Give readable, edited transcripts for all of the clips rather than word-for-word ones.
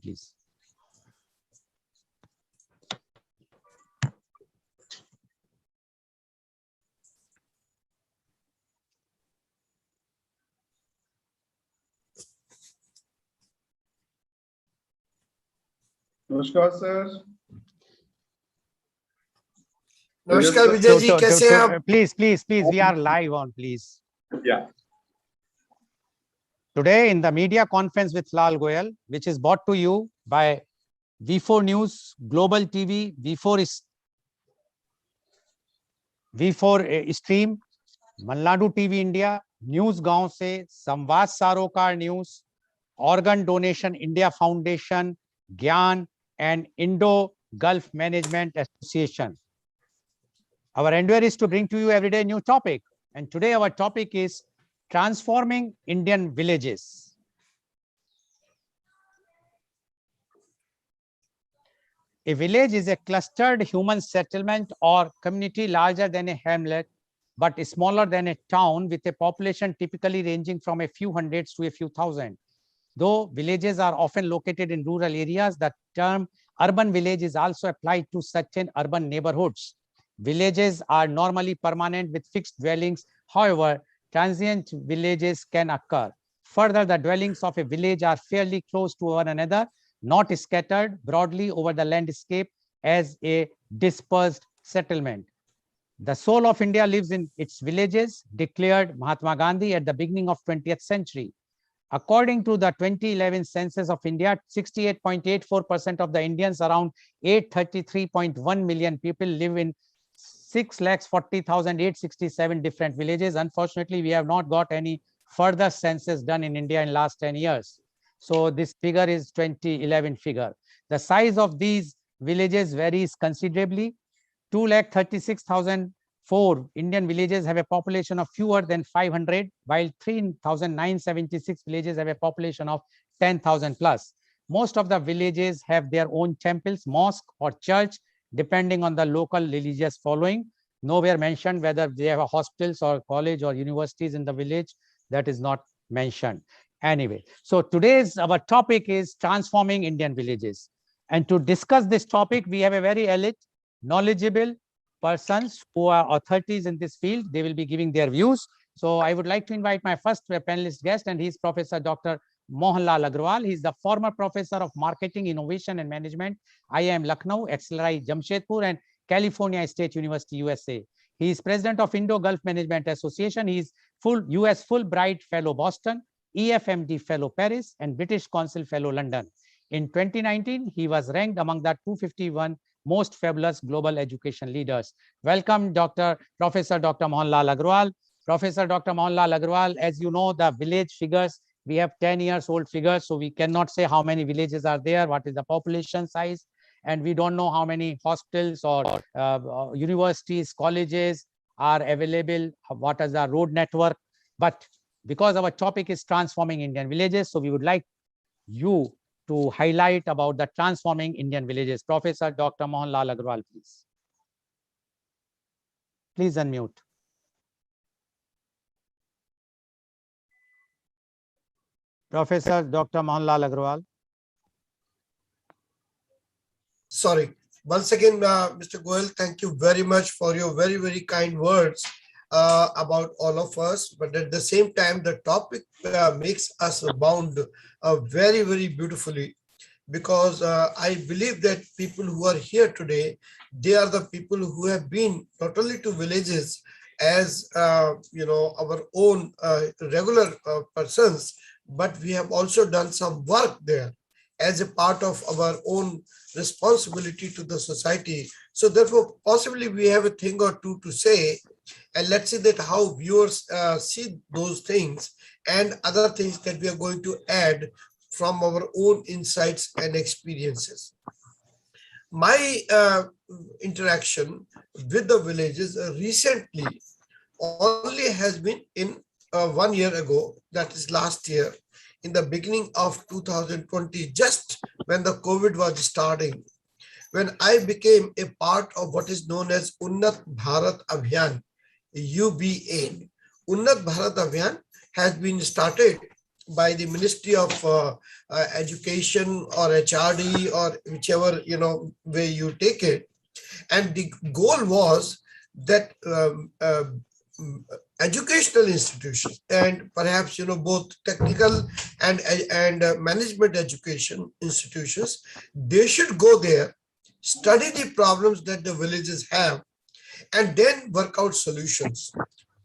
please. नमस्कार sir. नमस्कार विजय जी, कैसे हैं आप? Please, we are live on, please. Yeah. Today in the media conference with Lal Goel, which is brought to you by V4 News, Global TV, V4 Stream, Malnadu TV India, News Gaon Se, Samvad Sarokar News, Organ Donation India Foundation, Gyan, and Indo-Gulf Management Association. Our endeavor is to bring to you every day a new topic. And today our topic is transforming Indian villages. A village is a clustered human settlement or community larger than a hamlet, but smaller than a town, with a population typically ranging from a few hundreds to a few thousand. Though villages are often located in rural areas, the term urban village is also applied to certain urban neighborhoods. Villages are normally permanent with fixed dwellings. However, transient villages can occur. Further, the dwellings of a village are fairly close to one another, not scattered broadly over the landscape as a dispersed settlement. The soul of India lives in its villages, declared Mahatma Gandhi at the beginning of 20th century. According to the 2011 census of India, 68.84% of the Indians, around 833.1 million people, live in 6,40,867 different villages. Unfortunately, we have not got any further census done in India in last 10 years. So this figure is 2011 figure. The size of these villages varies considerably. 2,36,004 Indian villages have a population of fewer than 500, while 3,976 villages have a population of 10,000 plus. Most of the villages have their own temples, mosque, or church, depending on the local religious following. Nowhere mentioned whether they have a hospitals or college or universities in the village. That is not mentioned. Anyway, so today's our topic is transforming Indian villages. And to discuss this topic, we have a very elite, knowledgeable persons who are authorities in this field. They will be giving their views. So I would like to invite my first panelist guest, and he's Professor Dr. Mohanlal Agrawal. He's the former professor of marketing, innovation, and management, IIM Lucknow, XLRI Jamshedpur, and California State University, USA. He is president of Indo-Gulf Management Association. He is US Fulbright Fellow Boston, EFMD Fellow Paris, and British Council Fellow London. In 2019, he was ranked among the 251 most fabulous global education leaders. Welcome, Professor Dr. Mohanlal Agrawal. Professor Dr. Mohanlal Agrawal, as you know, the village figures, we have 10 years old figures, so we cannot say how many villages are there, what is the population size, and we don't know how many hospitals or universities, colleges are available, what is the road network. But because our topic is transforming Indian villages, so we would like you to highlight about the transforming Indian villages. Professor Dr. Mohanlal Agrawal, please. Please unmute. Professor Dr. Mohanlal Agrawal. Sorry. Once again, Mr. Goel, thank you very much for your very, very kind words about all of us. But at the same time, the topic makes us bound very, very beautifully, because I believe that people who are here today, they are the people who have been not only to villages as our own regular persons, but we have also done some work there as a part of our own responsibility to the society. So therefore, possibly we have a thing or two to say, and let's see that how viewers see those things and other things that we are going to add from our own insights and experiences. My interaction with the villages recently only has been in 1 year ago, that is last year, in the beginning of 2020, just when the COVID was starting, when I became a part of what is known as Unnat Bharat Abhiyan, UBA. Unnat Bharat Abhiyan has been started by the Ministry of Education or HRD or whichever way you take it. And the goal was that educational institutions and perhaps both technical and management education institutions, they should go there, study the problems that the villages have, and then work out solutions.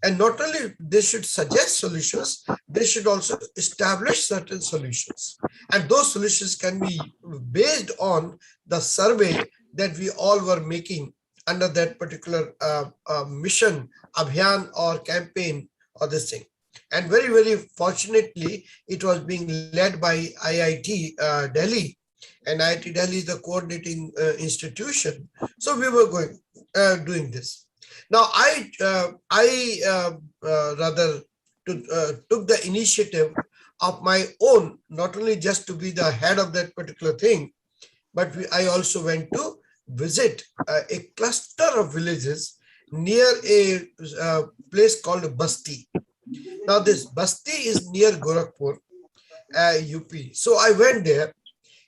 And not only they should suggest solutions, they should also establish certain solutions. And those solutions can be based on the survey that we all were making under that particular mission, abhiyan or campaign or this thing. And very, very fortunately, it was being led by IIT Delhi. And IIT Delhi is the coordinating institution. So we were doing this. Now, I rather took the initiative of my own, not only just to be the head of that particular thing, but I also went to visit a cluster of villages near a place called Basti. Now, this Basti is near Gorakhpur, UP. So I went there,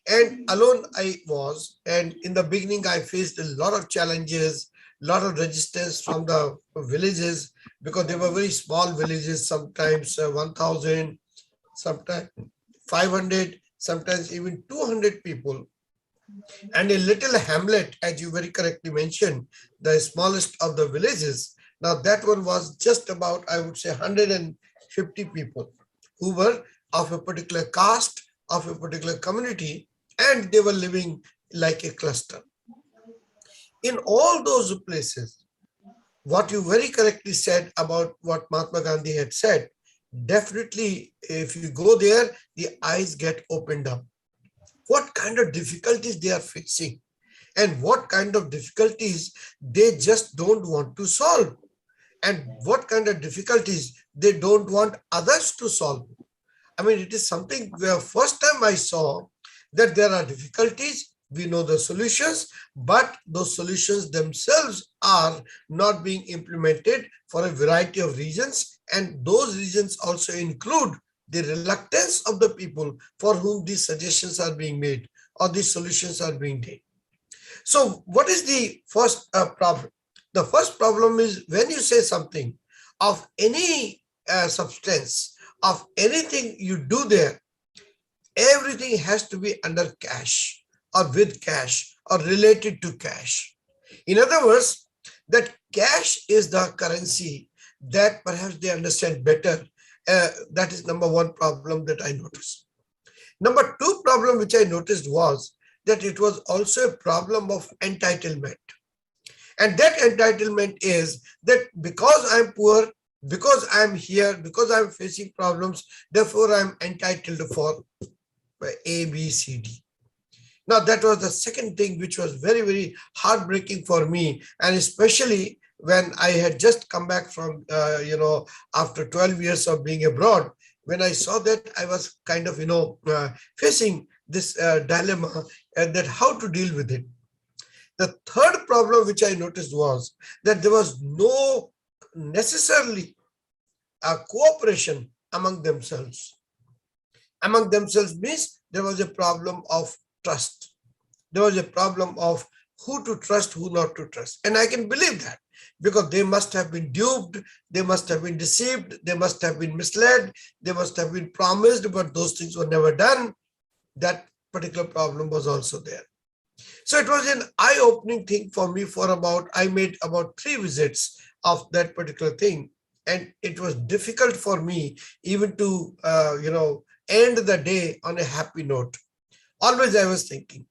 and alone I was. And in the beginning, I faced a lot of challenges, a lot of resistance from the villages, because they were very small villages, sometimes 1,000, sometimes 500, sometimes even 200 people. And a little hamlet, as you very correctly mentioned, the smallest of the villages. Now that one was just about, I would say, 150 people who were of a particular caste, of a particular community, and they were living like a cluster. In all those places, what you very correctly said about what Mahatma Gandhi had said, definitely if you go there, the eyes get opened up. What kind of difficulties they are facing and what kind of difficulties they just don't want to solve, and what kind of difficulties they don't want others to solve. I mean, it is something where first time I saw that there are difficulties, we know the solutions, but those solutions themselves are not being implemented for a variety of reasons. And those reasons also include the reluctance of the people for whom these suggestions are being made or these solutions are being made. So what is the first problem? The first problem is when you say something of any substance, of anything you do there, everything has to be under cash or with cash or related to cash. In other words, that cash is the currency that perhaps they understand better. That is number one problem that I noticed. Number two problem which I noticed was that it was also a problem of entitlement. And that entitlement is that because I'm poor, because I'm here, because I'm facing problems, therefore I'm entitled for A, B, C, D. Now, that was the second thing which was very, very heartbreaking for me. And especially when I had just come back from, after 12 years of being abroad, when I saw that, I was kind of, facing this dilemma and that how to deal with it. The third problem which I noticed was that there was no necessarily a cooperation among themselves. Among themselves means there was a problem of trust. There was a problem of who to trust, who not to trust. And I can believe that because they must have been duped, they must have been deceived, they must have been misled, they must have been promised, but those things were never done. That particular problem was also there. So it was an eye-opening thing for me I made about 3 visits of that particular thing. And it was difficult for me even to, end the day on a happy note. Always I was thinking,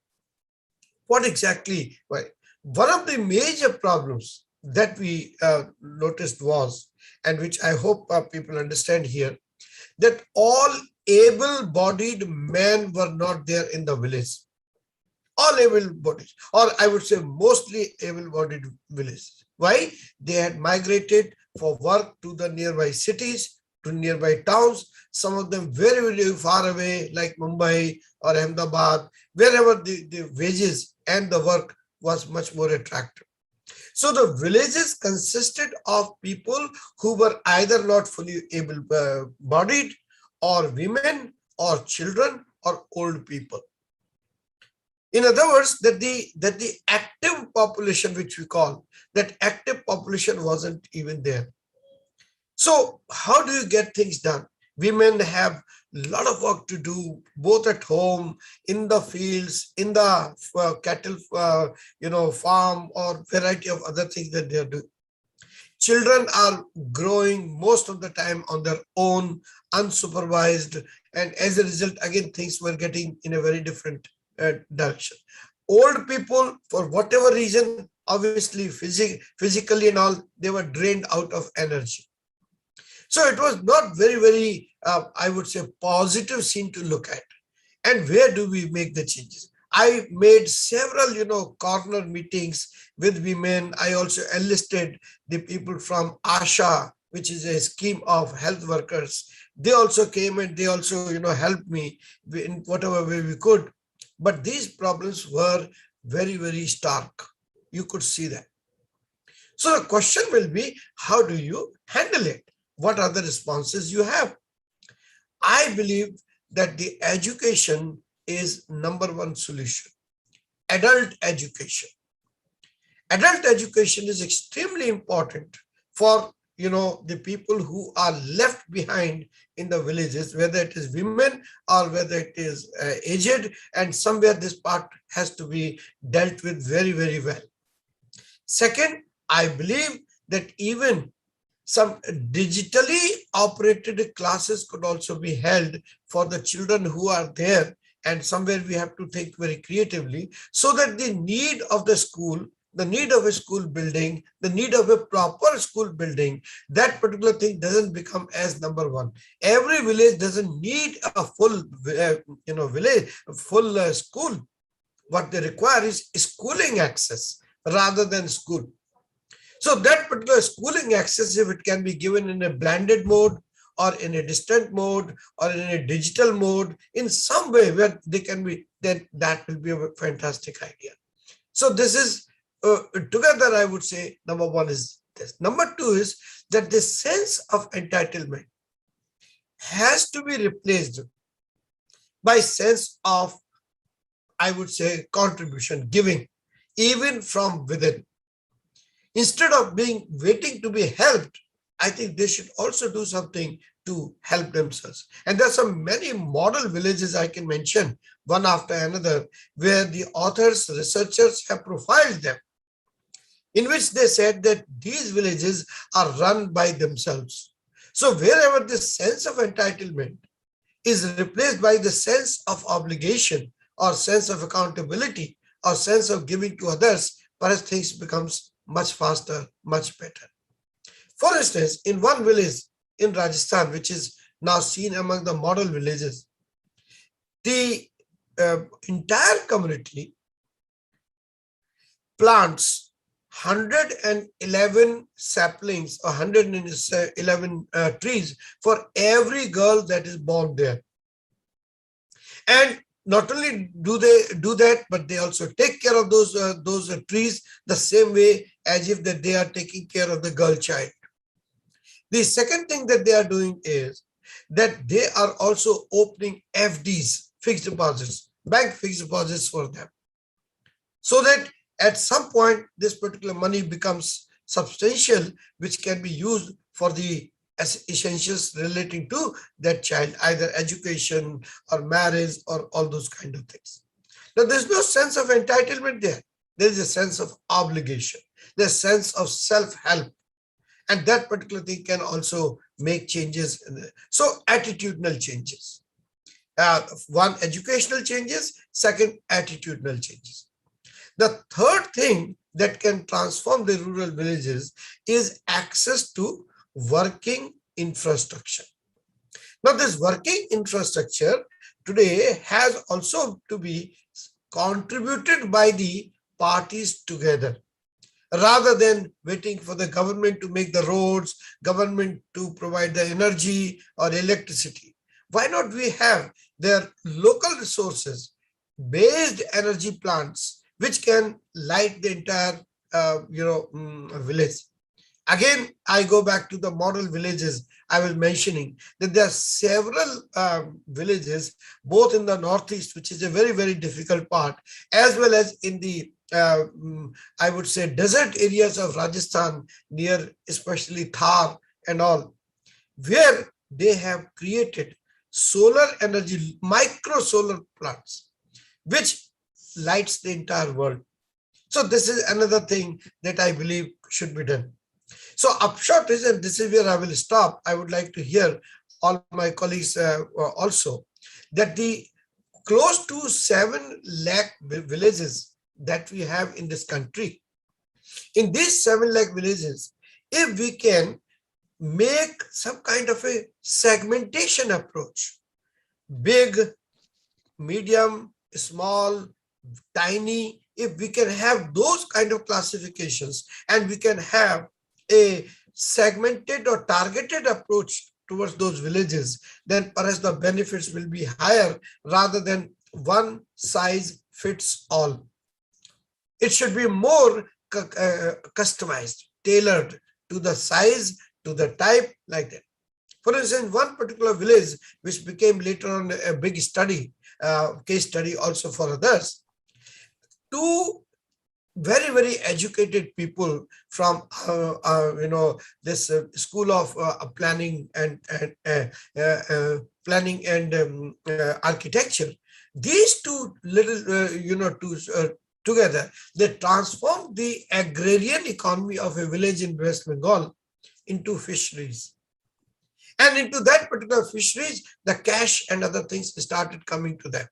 what exactly? Why? One of the major problems that we noticed was, and which I hope people understand here, that all able-bodied men were not there in the village. All able-bodied, or I would say mostly able-bodied villages. Why? They had migrated for work to the nearby cities, to nearby towns, some of them very, very far away, like Mumbai or Ahmedabad, wherever the wages and the work was much more attractive. So the villages consisted of people who were either not fully able-bodied or women or children or old people. In other words, that the active population, which we call, that active population wasn't even there. So how do you get things done? Women have a lot of work to do, both at home, in the fields, in the cattle, farm, or variety of other things that they are doing. Children are growing most of the time on their own, unsupervised, and as a result, again, things were getting in a very different direction. Old people, for whatever reason, obviously physically and all, they were drained out of energy. So it was not very, I would say, positive scene to look at. And where do we make the changes? I made several, corner meetings with women. I also enlisted the people from ASHA, which is a scheme of health workers. They also came and they also, helped me in whatever way we could. But these problems were very stark. You could see that. So the question will be, how do you handle it? What are the responses you have? I believe that the education is number one solution. Adult education. Adult education is extremely important for the people who are left behind in the villages, whether it is women or whether it is aged, and somewhere this part has to be dealt with very well. Second, I believe that even some digitally operated classes could also be held for the children who are there, and somewhere we have to think very creatively so that the need of the school, the need of a school building, the need of a proper school building, that particular thing doesn't become as number one. Every village doesn't need a full village, full school. What they require is schooling access rather than school. So that particular schooling access, if it can be given in a blended mode or in a distant mode or in a digital mode, in some way where they can be, then that will be a fantastic idea. So this is together, I would say, number one is this. Number two is that the sense of entitlement has to be replaced by sense of, I would say, contribution, giving, even from within. Instead of waiting to be helped, I think they should also do something to help themselves. And there's so many model villages I can mention, one after another, where the authors, researchers have profiled them, in which they said that these villages are run by themselves. So wherever this sense of entitlement is replaced by the sense of obligation or sense of accountability or sense of giving to others, perhaps things becomes much faster, much better. For instance, in one village in Rajasthan, which is now seen among the model villages, the entire community plants 111 saplings or 111 trees for every girl that is born there. And not only do they do that, but they also take care of those trees the same way as if that they are taking care of the girl child. The second thing that they are doing is that they are also opening FDs, fixed deposits, bank fixed deposits for them, so that at some point this particular money becomes substantial, which can be used for the essentials relating to that child, either education or marriage or all those kind of things. Now, there's no sense of entitlement there. There is a sense of obligation. There's a sense of self-help. And that particular thing can also make changes. So attitudinal changes. One, educational changes. Second, attitudinal changes. The third thing that can transform the rural villages is access to working infrastructure. Now, this working infrastructure today has also to be contributed by the parties together, rather than waiting for the government to make the roads, government to provide the energy or electricity. Why not we have their local resources, based energy plants, which can light the entire village? Again, I go back to the model villages I was mentioning, that there are several villages, both in the northeast, which is a very, very difficult part, as well as in the, I would say, desert areas of Rajasthan, near especially Thar and all, where they have created solar energy, micro solar plants, which lights the entire world. So this is another thing that I believe should be done. So upshot is, and this is where I will stop, I would like to hear all my colleagues also, that the close to 7 lakh villages that we have in this country, in these 7 lakh villages, if we can make some kind of a segmentation approach, big, medium, small, tiny, if we can have those kind of classifications, and we can have a segmented or targeted approach towards those villages, then perhaps the benefits will be higher rather than one size fits all. It should be more customized, tailored to the size, to the type, like that. For instance, one particular village, which became later on a big study, case study also for others, two very, very educated people from this school of planning and architecture. These two little together, they transformed the agrarian economy of a village in West Bengal into fisheries. And into that particular fisheries, the cash and other things started coming to them.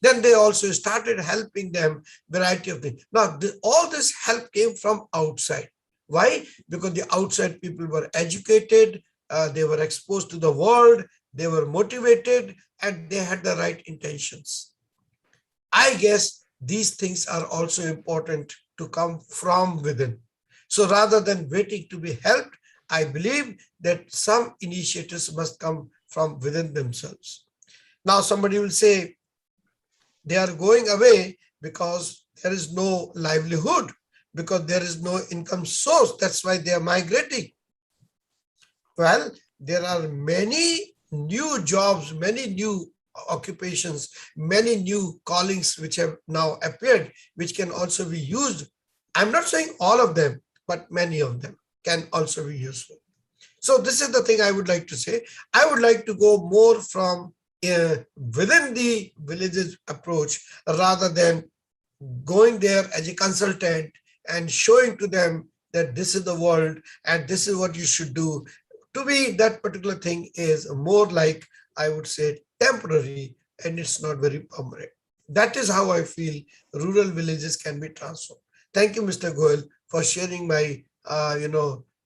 Then they also started helping them, variety of things. Now, all this help came from outside. Why? Because the outside people were educated, they were exposed to the world, they were motivated, and they had the right intentions. I guess these things are also important to come from within. So rather than waiting to be helped, I believe that some initiatives must come from within themselves. Now, somebody will say, they are going away because there is no livelihood, because there is no income source. That's why they are migrating. Well, there are many new jobs, many new occupations, many new callings which have now appeared, which can also be used. I'm not saying all of them, but many of them can also be useful. So this is the thing I would like to say. I would like to go more from within the villages approach, rather than going there as a consultant and showing to them that this is the world and this is what you should do. To me, that particular thing is more like, I would say, temporary, and it's not very permanent. That is how I feel rural villages can be transformed. Thank you, Mr. Goel, for sharing my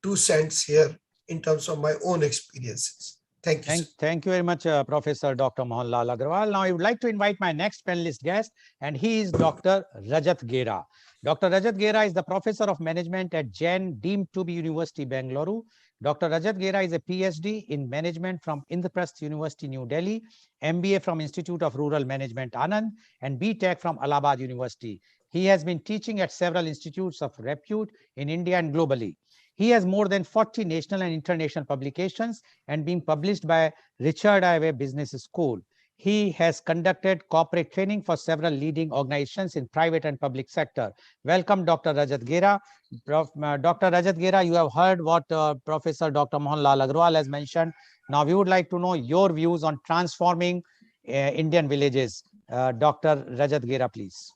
2 cents here in terms of my own experiences. Thank you, sir. Thank you very much, Professor Dr. Mohanlal Agrawal. Now, I would like to invite my next panelist guest, and he is Dr. Rajat Gera. Dr. Rajat Gera is the Professor of Management at Jain deemed to be University, Bengaluru. Dr. Rajat Gera is a PhD in Management from Indraprasth University, New Delhi, MBA from Institute of Rural Management, Anand, and BTech from Allahabad University. He has been teaching at several institutes of repute in India and globally. He has more than 40 national and international publications and being published by Richard Ivey Business School. He has conducted corporate training for several leading organizations in private and public sector. Welcome, Dr. Rajat Gera. Dr. Rajat Gera, you have heard what Professor Dr. Mohanlal Agrawal has mentioned. Now, we would like to know your views on transforming Indian villages. Dr. Rajat Gera, please.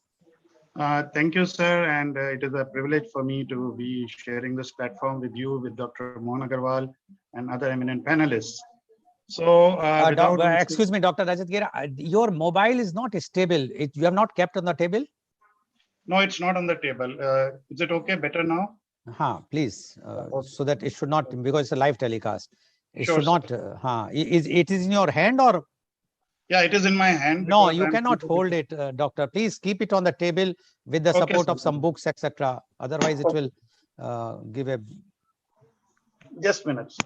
Thank you, sir. And it is a privilege for me to be sharing this platform with you, with Dr. Mohan Agarwal and other eminent panelists. So, excuse me, Dr. Rajat Gera, your mobile is not stable. You have not kept on the table? No, it's not on the table. Is it okay? Better now? Please, so that it should not, because it's a live telecast. It sure, should not, it is in your hand or? Yeah, it is in my hand. No, you cannot hold it, doctor. Please keep it on the table with the support of some books, etc. Otherwise, it will give a. Just minutes.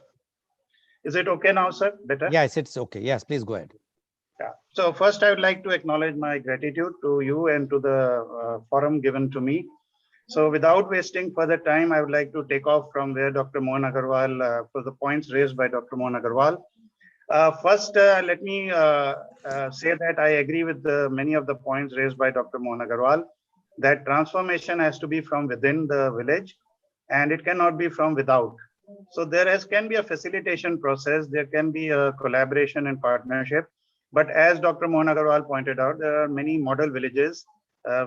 Is it okay now, sir? Better? Yes, it's okay. Yes, please go ahead. Yeah. So first, I would like to acknowledge my gratitude to you and to the forum given to me. So without wasting further time, I would like to take off from where Dr. Mohan Agarwal, for the points raised by Dr. Mohan Agarwal. First, let me say that I agree with many of the points raised by Dr. Mohan Agarwal, that transformation has to be from within the village and it cannot be from without. So can be a facilitation process, there can be a collaboration and partnership. But as Dr. Mohan Agarwal pointed out, there are many model villages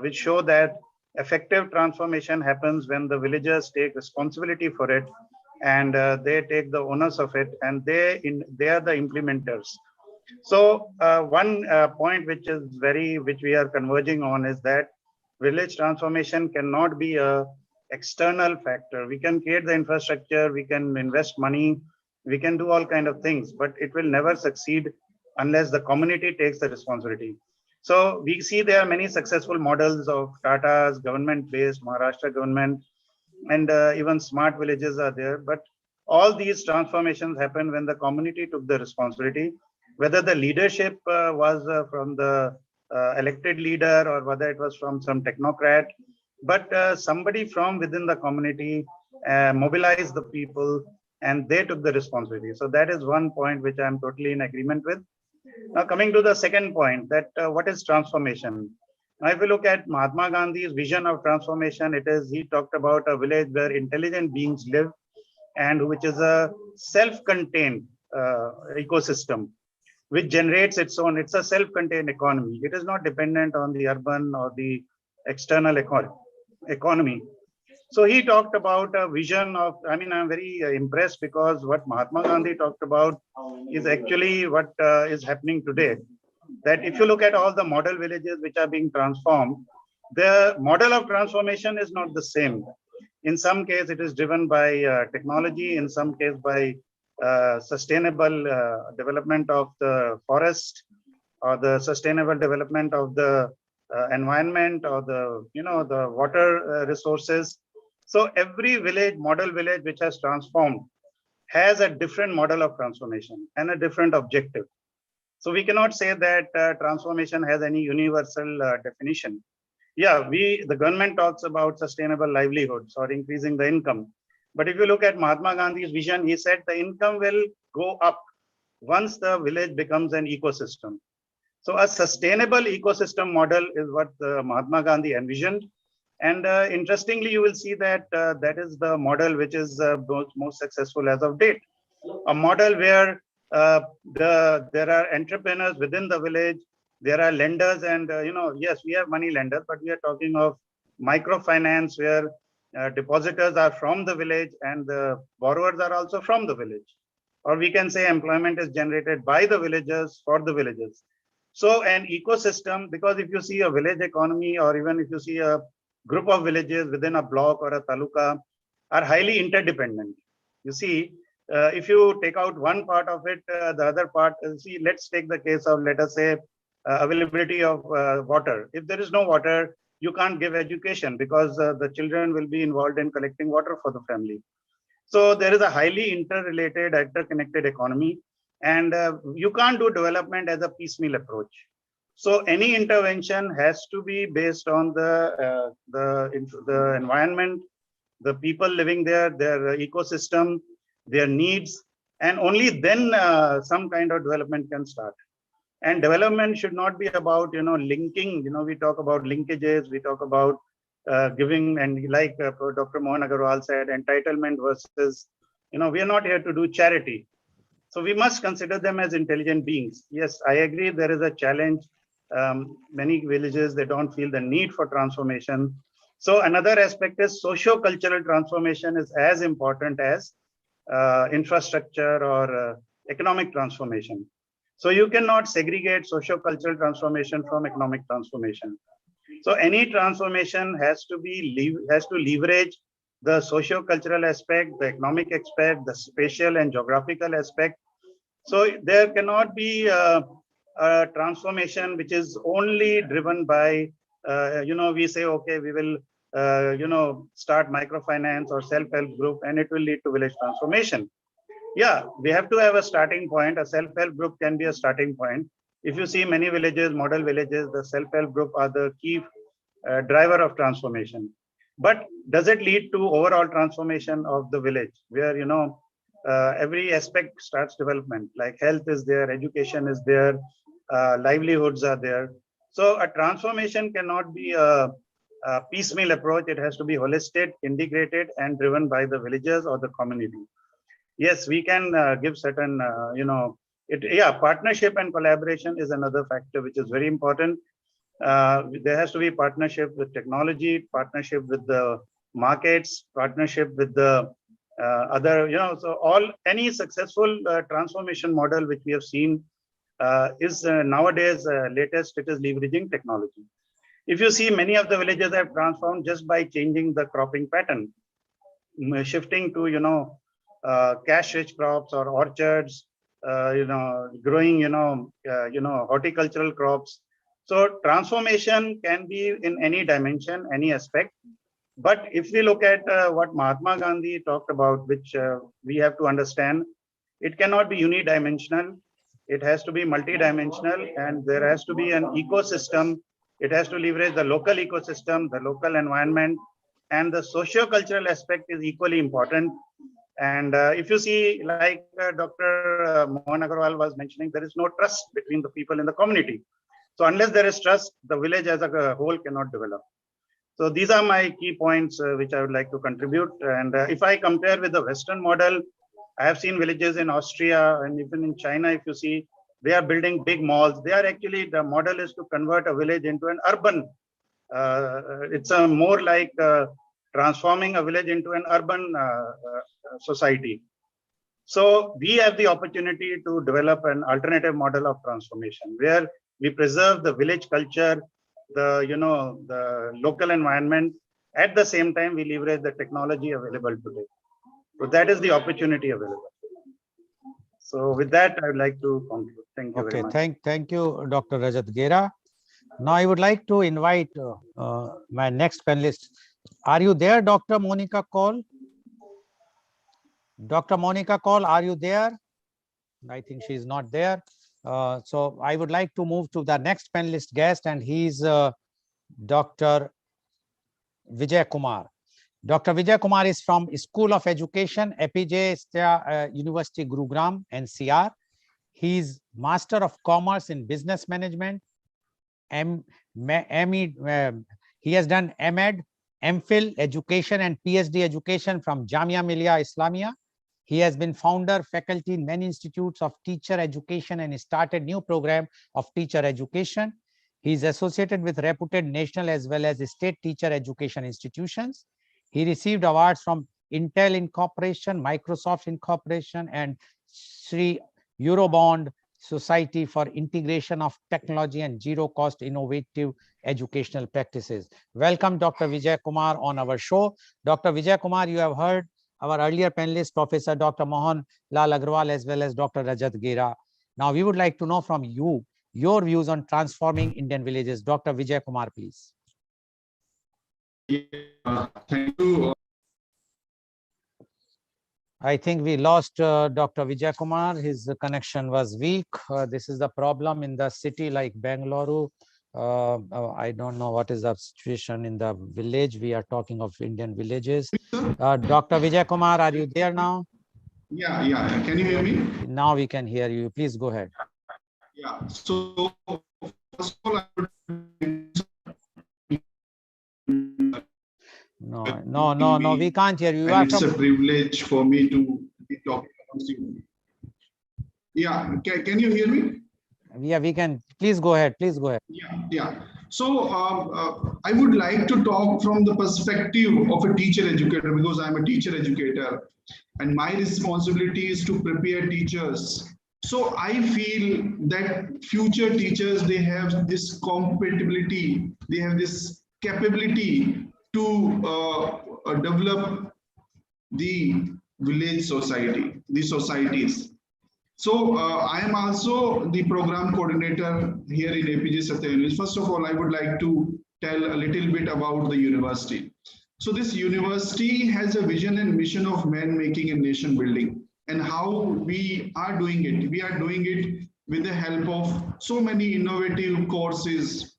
which show that effective transformation happens when the villagers take responsibility for it and they take the onus of it and they are the implementers. So one point which we are converging on is that village transformation cannot be a external factor. We can create the infrastructure, we can invest money, we can do all kind of things, but it will never succeed unless the community takes the responsibility. So we see there are many successful models of Tata's government-based, Maharashtra government, and even smart villages are there. But all these transformations happen when the community took the responsibility, whether the leadership was from the elected leader or whether it was from some technocrat, but somebody from within the community mobilized the people and they took the responsibility. So that is one point which I'm totally in agreement with. Now coming to the second point, that what is transformation? Now, if you look at Mahatma Gandhi's vision of transformation, he talked about a village where intelligent beings live and which is a self-contained ecosystem, which generates its own, it's a self-contained economy. It is not dependent on the urban or the external economy. So he talked about a vision of, I mean, I'm very impressed because what Mahatma Gandhi talked about is actually what is happening today. That if you look at all the model villages which are being transformed, the model of transformation is not the same. In some case, it is driven by technology, in some case by sustainable development of the forest or the sustainable development of the environment or the water resources. So every village, model village which has transformed has a different model of transformation and a different objective. So we cannot say that transformation has any universal definition. Yeah, the government talks about sustainable livelihoods or increasing the income. But if you look at Mahatma Gandhi's vision, he said the income will go up once the village becomes an ecosystem. So a sustainable ecosystem model is what Mahatma Gandhi envisioned. And interestingly, you will see that that is the model which is most successful as of date. A model where there are entrepreneurs within the village, there are lenders, and yes, we have money lenders, but we are talking of microfinance where depositors are from the village and the borrowers are also from the village. Or we can say employment is generated by the villagers for the villagers. So an ecosystem, because if you see a village economy or even if you see a group of villages within a block or a taluka are highly interdependent. You see, if you take out one part of it, the other part, see, let's take the case of, let us say, availability of water. If there is no water, you can't give education because the children will be involved in collecting water for the family. So there is a highly interrelated, interconnected economy, and you can't do development as a piecemeal approach. So any intervention has to be based on the environment, the people living there, their ecosystem, their needs, and only then some kind of development can start. And development should not be about linking. We talk about linkages, we talk about giving, and like Dr. Mohan Agarwal said, entitlement versus we are not here to do charity. So we must consider them as intelligent beings. Yes, I agree there is a challenge. Many villages, they don't feel the need for transformation. So another aspect is socio-cultural transformation is as important as infrastructure or economic transformation. So you cannot segregate socio-cultural transformation from economic transformation. So any transformation has to leverage the socio-cultural aspect, the economic aspect, the spatial and geographical aspect. So there cannot be a transformation which is only driven by, we say, okay, we will, start microfinance or self-help group and it will lead to village transformation. Yeah, we have to have a starting point. A self-help group can be a starting point. If you see many villages, model villages, the self-help group are the key driver of transformation. But does it lead to overall transformation of the village where, every aspect starts development, like health is there, education is there, livelihoods are there. So a transformation cannot be a piecemeal approach. It has to be holistic, integrated, and driven by the villagers or the community. Yes, we can give certain, partnership and collaboration is another factor which is very important. There has to be partnership with technology, partnership with the markets, partnership with the other, so any successful transformation model which we have seen is nowadays latest, it is leveraging technology. If you see, many of the villages have transformed just by changing the cropping pattern, shifting to, cash-rich crops or orchards, growing, horticultural crops. So transformation can be in any dimension, any aspect. But if we look at what Mahatma Gandhi talked about, which we have to understand, it cannot be unidimensional. It has to be multidimensional, and there has to be an ecosystem. It has to leverage the local ecosystem, the local environment, and the socio-cultural aspect is equally important. And if you see, like Dr. Mohan Agarwal was mentioning, there is no trust between the people in the community. So unless there is trust, the village as a whole cannot develop. So these are my key points which I would like to contribute. And if I compare with the Western model, I have seen villages in Austria and even in China, if you see, they are building big malls. They are actually, the model is to convert a village into an urban. It's a more like transforming a village into an urban society. So we have the opportunity to develop an alternative model of transformation where we preserve the village culture, the local environment. At the same time, we leverage the technology available today. So that is the opportunity available. So with that, I would like to conclude. Thank you very much. Thank you, Dr. Rajat Gera. Now I would like to invite my next panelist. Are you there, Dr. Monica Cole? Dr. Monica Cole, are you there? I think she is not there. So I would like to move to the next panelist guest, and he's Dr. Vijay Kumar. Dr. Vijay Kumar is from School of Education, APJ University, Gurugram, NCR. He's Master of Commerce in Business Management. He has done MEd, MPhil Education and PhD Education from Jamia Millia Islamia. He has been founder, faculty in many institutes of teacher education and started new program of teacher education. He is associated with reputed national as well as state teacher education institutions. He received awards from Intel Incorporation, Microsoft Incorporation, and Sri Eurobond Society for Integration of Technology and Zero Cost Innovative Educational Practices. Welcome, Dr. Vijay Kumar, on our show. Dr. Vijay Kumar, you have heard our earlier panelists, Professor Dr. Mohan Lal Agarwal, as well as Dr. Rajat Gera. Now, we would like to know from you your views on transforming Indian villages. Dr. Vijay Kumar, please. Thank you. I think we lost Dr. Vijay Kumar. His connection was weak. This is the problem in the city like Bangalore. I don't know what is the situation in the village. We are talking of Indian villages. Dr. Vijay Kumar, are you there now? Yeah. Can you hear me? Now we can hear you. Please go ahead. Yeah. So first of all, No, we can't hear you. It's a privilege for me to be talking to you. Yeah, can you hear me? Yeah, we can. Please go ahead. Please go ahead. Yeah. So I would like to talk from the perspective of a teacher educator, because I'm a teacher educator and my responsibility is to prepare teachers. So I feel that future teachers, they have this compatibility, they have this capability to develop the village society, the societies. So I am also the program coordinator here in APJ Satya University. First of all, I would like to tell a little bit about the university. So this university has a vision and mission of man making and nation building. And how we are doing it? We are doing it with the help of so many innovative courses.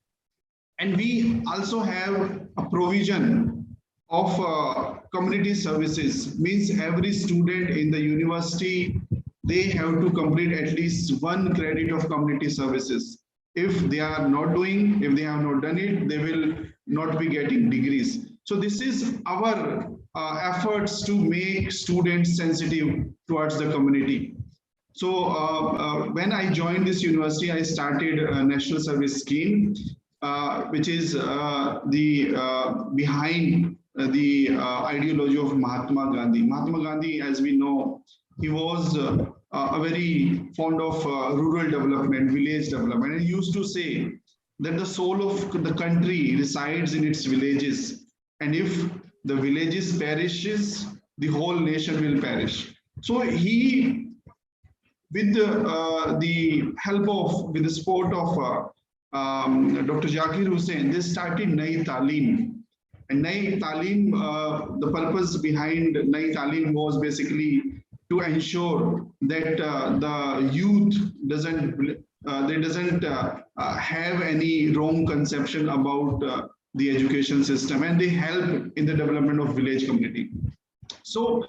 And we also have a provision of community services means every student in the university, they have to complete at least 1 credit of community services. If they are not doing, if they have not done it, they will not be getting degrees. So this is our efforts to make students sensitive towards the community. So when I joined this university, I started a national service scheme, which is the behind the ideology of Mahatma Gandhi. Mahatma Gandhi, as we know, he was a very fond of rural development, village development, and he used to say that the soul of the country resides in its villages, and if the villages perishes, the whole nation will perish. So he, with the help of, with the support of Dr. Zakir Hussain, they started Nai Talim. And Nai Talim, the purpose behind Nai Talim was basically to ensure that the youth doesn't have any wrong conception about the education system, and they help in the development of village community. So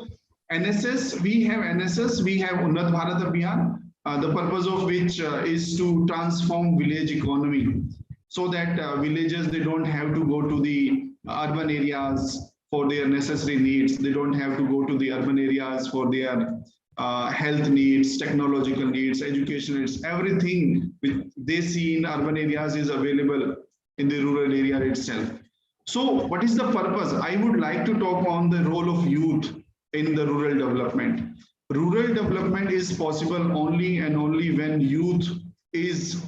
NSS, we have Unnat Bharat Abhiyan, the purpose of which is to transform village economy so that villagers, they don't have to go to the urban areas for their necessary needs. They don't have to go to the urban areas for their health needs, technological needs, education needs. Everything which they see in urban areas is available in the rural area itself. So what is the purpose? I would like to talk on the role of youth in the rural development. Rural development is possible only and only when youth is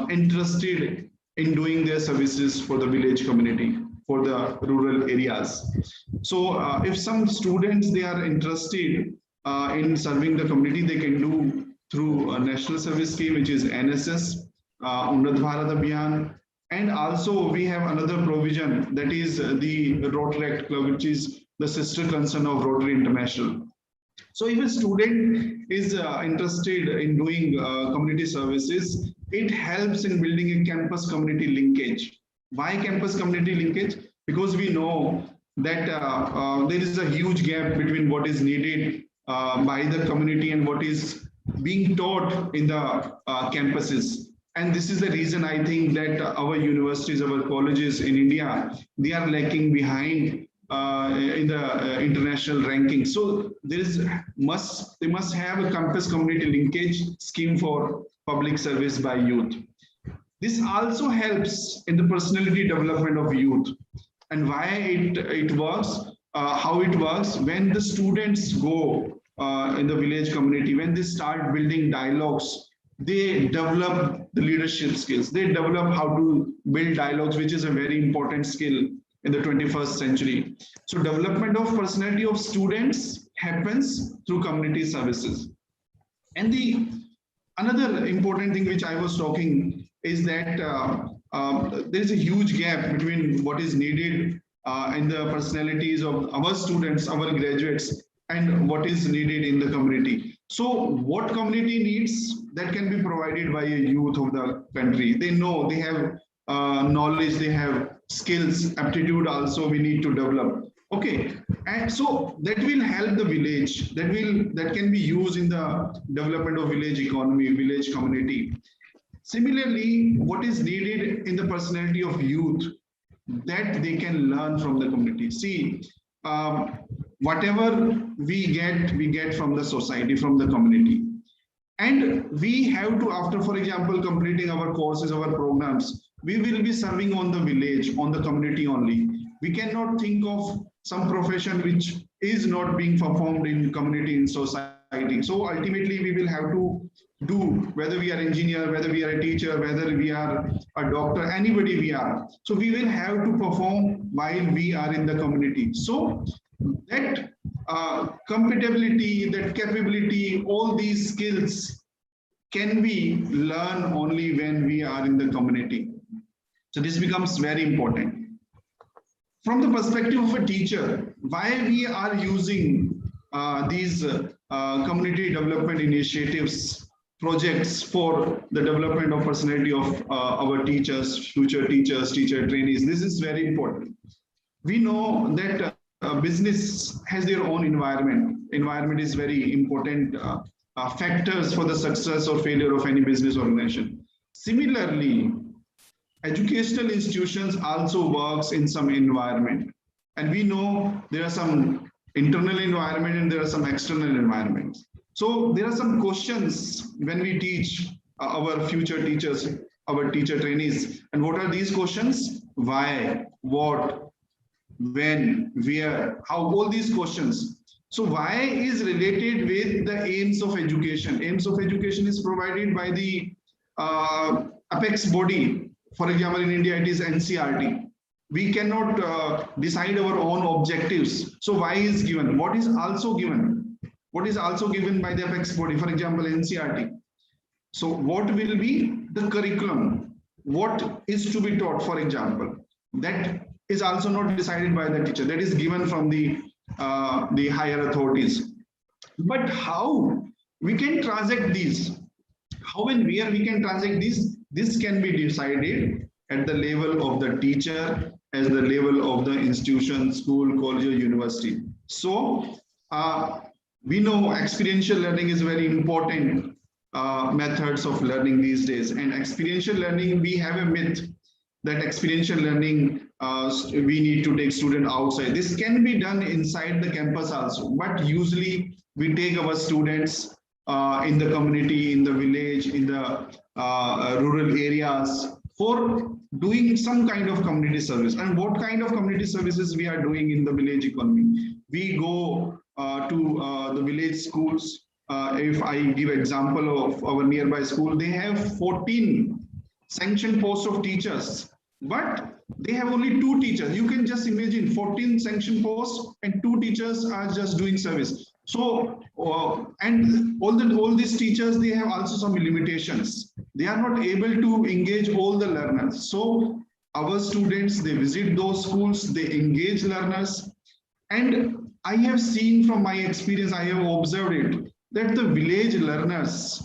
interested in doing their services for the village community, for the rural areas. So if some students, they are interested in serving the community, they can do through a national service scheme, which is NSS, Unnat Bharat Abhiyan. And also we have another provision, that is the Rotary Act Club, which is the sister concern of Rotary International. So if a student is interested in doing community services, it helps in building a campus community linkage. Why campus community linkage? Because we know that there is a huge gap between what is needed by the community and what is being taught in the campuses. And this is the reason I think that our universities, our colleges in India, they are lagging behind in the international ranking. So they must have a campus community linkage scheme for public service by youth. This also helps in the personality development of youth. And why it works, how it works, when the students go in the village community, when they start building dialogues, they develop the leadership skills. They develop how to build dialogues, which is a very important skill in the 21st century. So development of personality of students happens through community services. And the another important thing which I was talking is that there is a huge gap between what is needed in the personalities of our students, our graduates, and what is needed in the community. So what community needs, that can be provided by a youth of the country. They know, they have knowledge, they have skills, aptitude also we need to develop. Okay, and so that will help the village, that can be used in the development of village economy, village community. Similarly, what is needed in the personality of youth, that they can learn from the community. See, whatever we get from the society, from the community. And we have to, after, for example, completing our courses, our programs, we will be serving on the village, on the community only. We cannot think of some profession which is not being performed in community, in society. So ultimately, we will have to do, whether we are engineer, whether we are a teacher, whether we are a doctor, anybody we are. So we will have to perform while we are in the community. So that compatibility, that capability, all these skills can be learned only when we are in the community. So this becomes very important. From the perspective of a teacher, why we are using these community development initiatives, projects for the development of personality of our teachers, future teachers, teacher trainees, this is very important. we know that business has their own environment. Environment is very important factors for the success or failure of any business organization. Similarly, educational institutions also works in some environment, and we know there are some internal environment and there are some external environments. So there are some questions when we teach our future teachers, our teacher trainees. And what are these questions? Why, what, when, where, how, all these questions. So why is related with the aims of education. Aims of education is provided by the apex body. For example, in India, it is NCRT. We cannot decide our own objectives. So why is given? What is also given? What is also given by the apex body? For example, NCRT. So what will be the curriculum? What is to be taught, for example? That is also not decided by the teacher. That is given from the higher authorities. But how we can transact these? How and where we can transact these? This can be decided at the level of the teacher, as the level of the institution, school, college, or university. So we know experiential learning is very important methods of learning these days. And experiential learning, we have a myth that experiential learning, we need to take student outside. This can be done inside the campus also, but usually we take our students in the community, in the village, in the rural areas for doing some kind of community service. And what kind of community services we are doing in the village economy? We go to the village schools. If I give example of our nearby school, they have 14 sanctioned posts of teachers, but they have only 2 teachers. You can just imagine 14 sanctioned posts and 2 teachers are just doing service. So, and all these teachers, they have also some limitations. They are not able to engage all the learners. So our students, they visit those schools, they engage learners. And I have seen from my experience, I have observed it, that the village learners,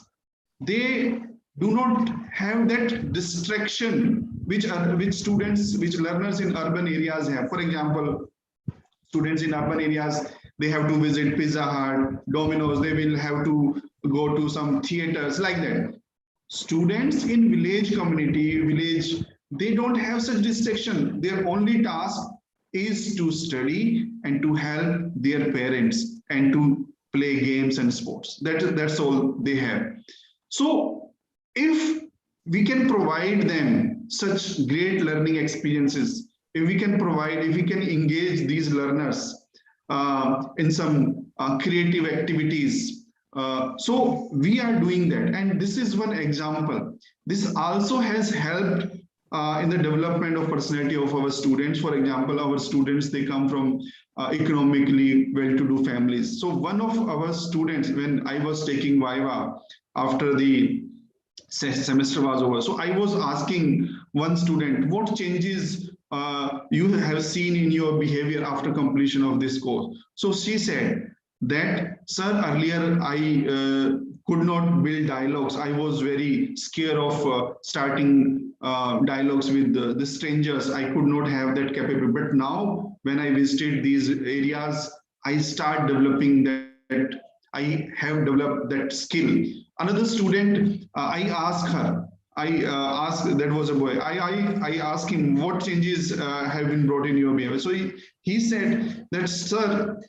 they do not have that distraction which students, which learners in urban areas have. For example, students in urban areas, they have to visit Pizza Hut, Domino's, they will have to go to some theaters like that. Students in village community, they don't have such distraction. Their only task is to study and to help their parents and to play games and sports. That's all they have. So if we can provide them such great learning experiences, if we can engage these learners in some creative activities, so we are doing that. And this is one example. This also has helped in the development of personality of our students. For example, our students, they come from economically well-to-do families. So one of our students, when I was taking Viva after the semester was over, so I was asking one student, what changes you have seen in your behavior after completion of this course? So she said that, sir, earlier I could not build dialogues. I was very scared of starting dialogues with the strangers. I could not have that capability. But now when I visited these areas, I start developing that. I have developed that skill. Another student, I asked her, that was a boy, I asked him, what changes have been brought in your behavior? So he said that, sir,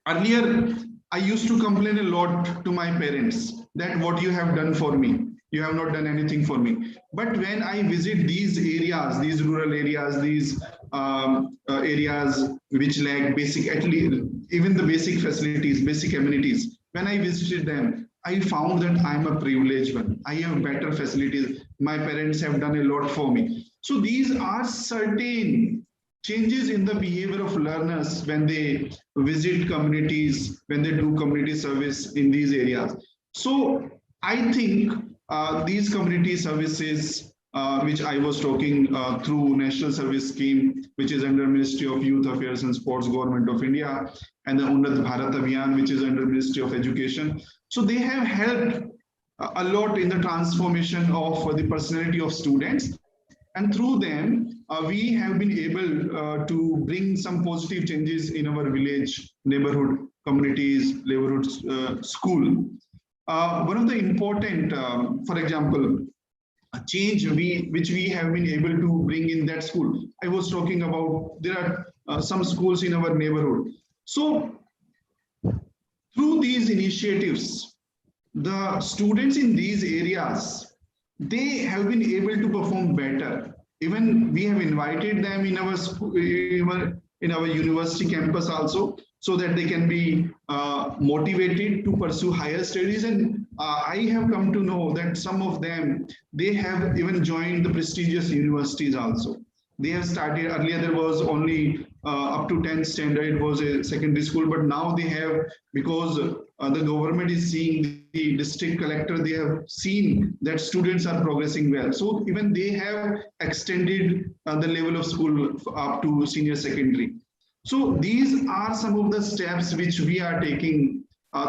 earlier I used to complain a lot to my parents that what you have done for me, you have not done anything for me. But when I visit these areas, these rural areas, these areas which lack basic, at least even the basic facilities, basic amenities, when I visited them, I found that I'm a privileged one. I have better facilities. My parents have done a lot for me. So these are certain changes in the behavior of learners when they visit communities, when they do community service in these areas. So I think these community services, which I was talking through National Service Scheme, which is under Ministry of Youth Affairs and Sports, Government of India, and the Unnat Bharat Abhiyan, which is under Ministry of Education. So they have helped a lot in the transformation of the personality of students. And through them, we have been able to bring some positive changes in our village, neighborhood, communities, neighborhood school. One of the important, for example, a change which we have been able to bring in that school. I was talking about there are some schools in our neighborhood. So through these initiatives, the students in these areas, they have been able to perform better. Even we have invited them in our school, in our university campus also, so that they can be motivated to pursue higher studies. And I have come to know that some of them, they have even joined the prestigious universities also. They have started earlier, there was only up to 10th standard, it was a secondary school, but now they have, because the government is seeing, the district collector, they have seen that students are progressing well. So even they have extended the level of school up to senior secondary. So these are some of the steps which we are taking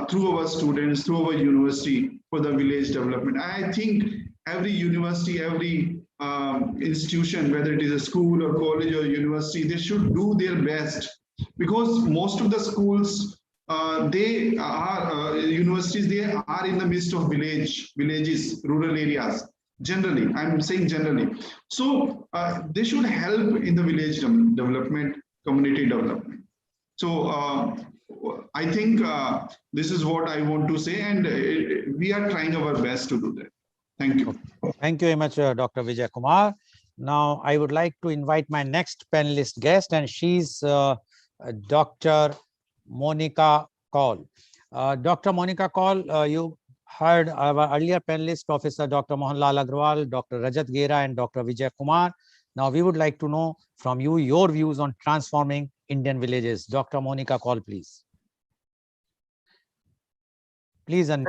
through our students, through our university for the village development. I think every university, every institution, whether it is a school or college or university, they should do their best, because most of the schools, they are universities, they are in the midst of villages, rural areas. Generally, I'm saying generally. So they should help in the village development, community development. So I think this is what I want to say, and we are trying our best to do that. Thank you. Thank you very much, Dr. Vijay Kumar. Now, I would like to invite my next panelist guest, and she's Dr. Monica Goel. Dr. Monica Goel, you heard our earlier panelists, Professor Dr. Mohanlal Agrawal, Dr. Rajat Gera, and Dr. Vijay Kumar. Now, we would like to know from you your views on transforming Indian villages. Dr. Monica Goel, please. Please, and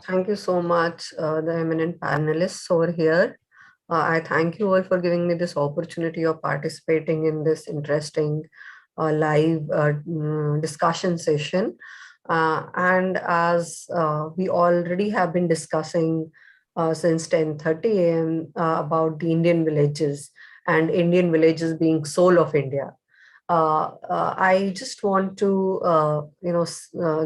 thank you so much, the eminent panelists over here. I thank you all for giving me this opportunity of participating in this interesting live discussion session. And as we already have been discussing since 10:30 a.m. About the Indian villages and Indian villages being soul of India. I just want to,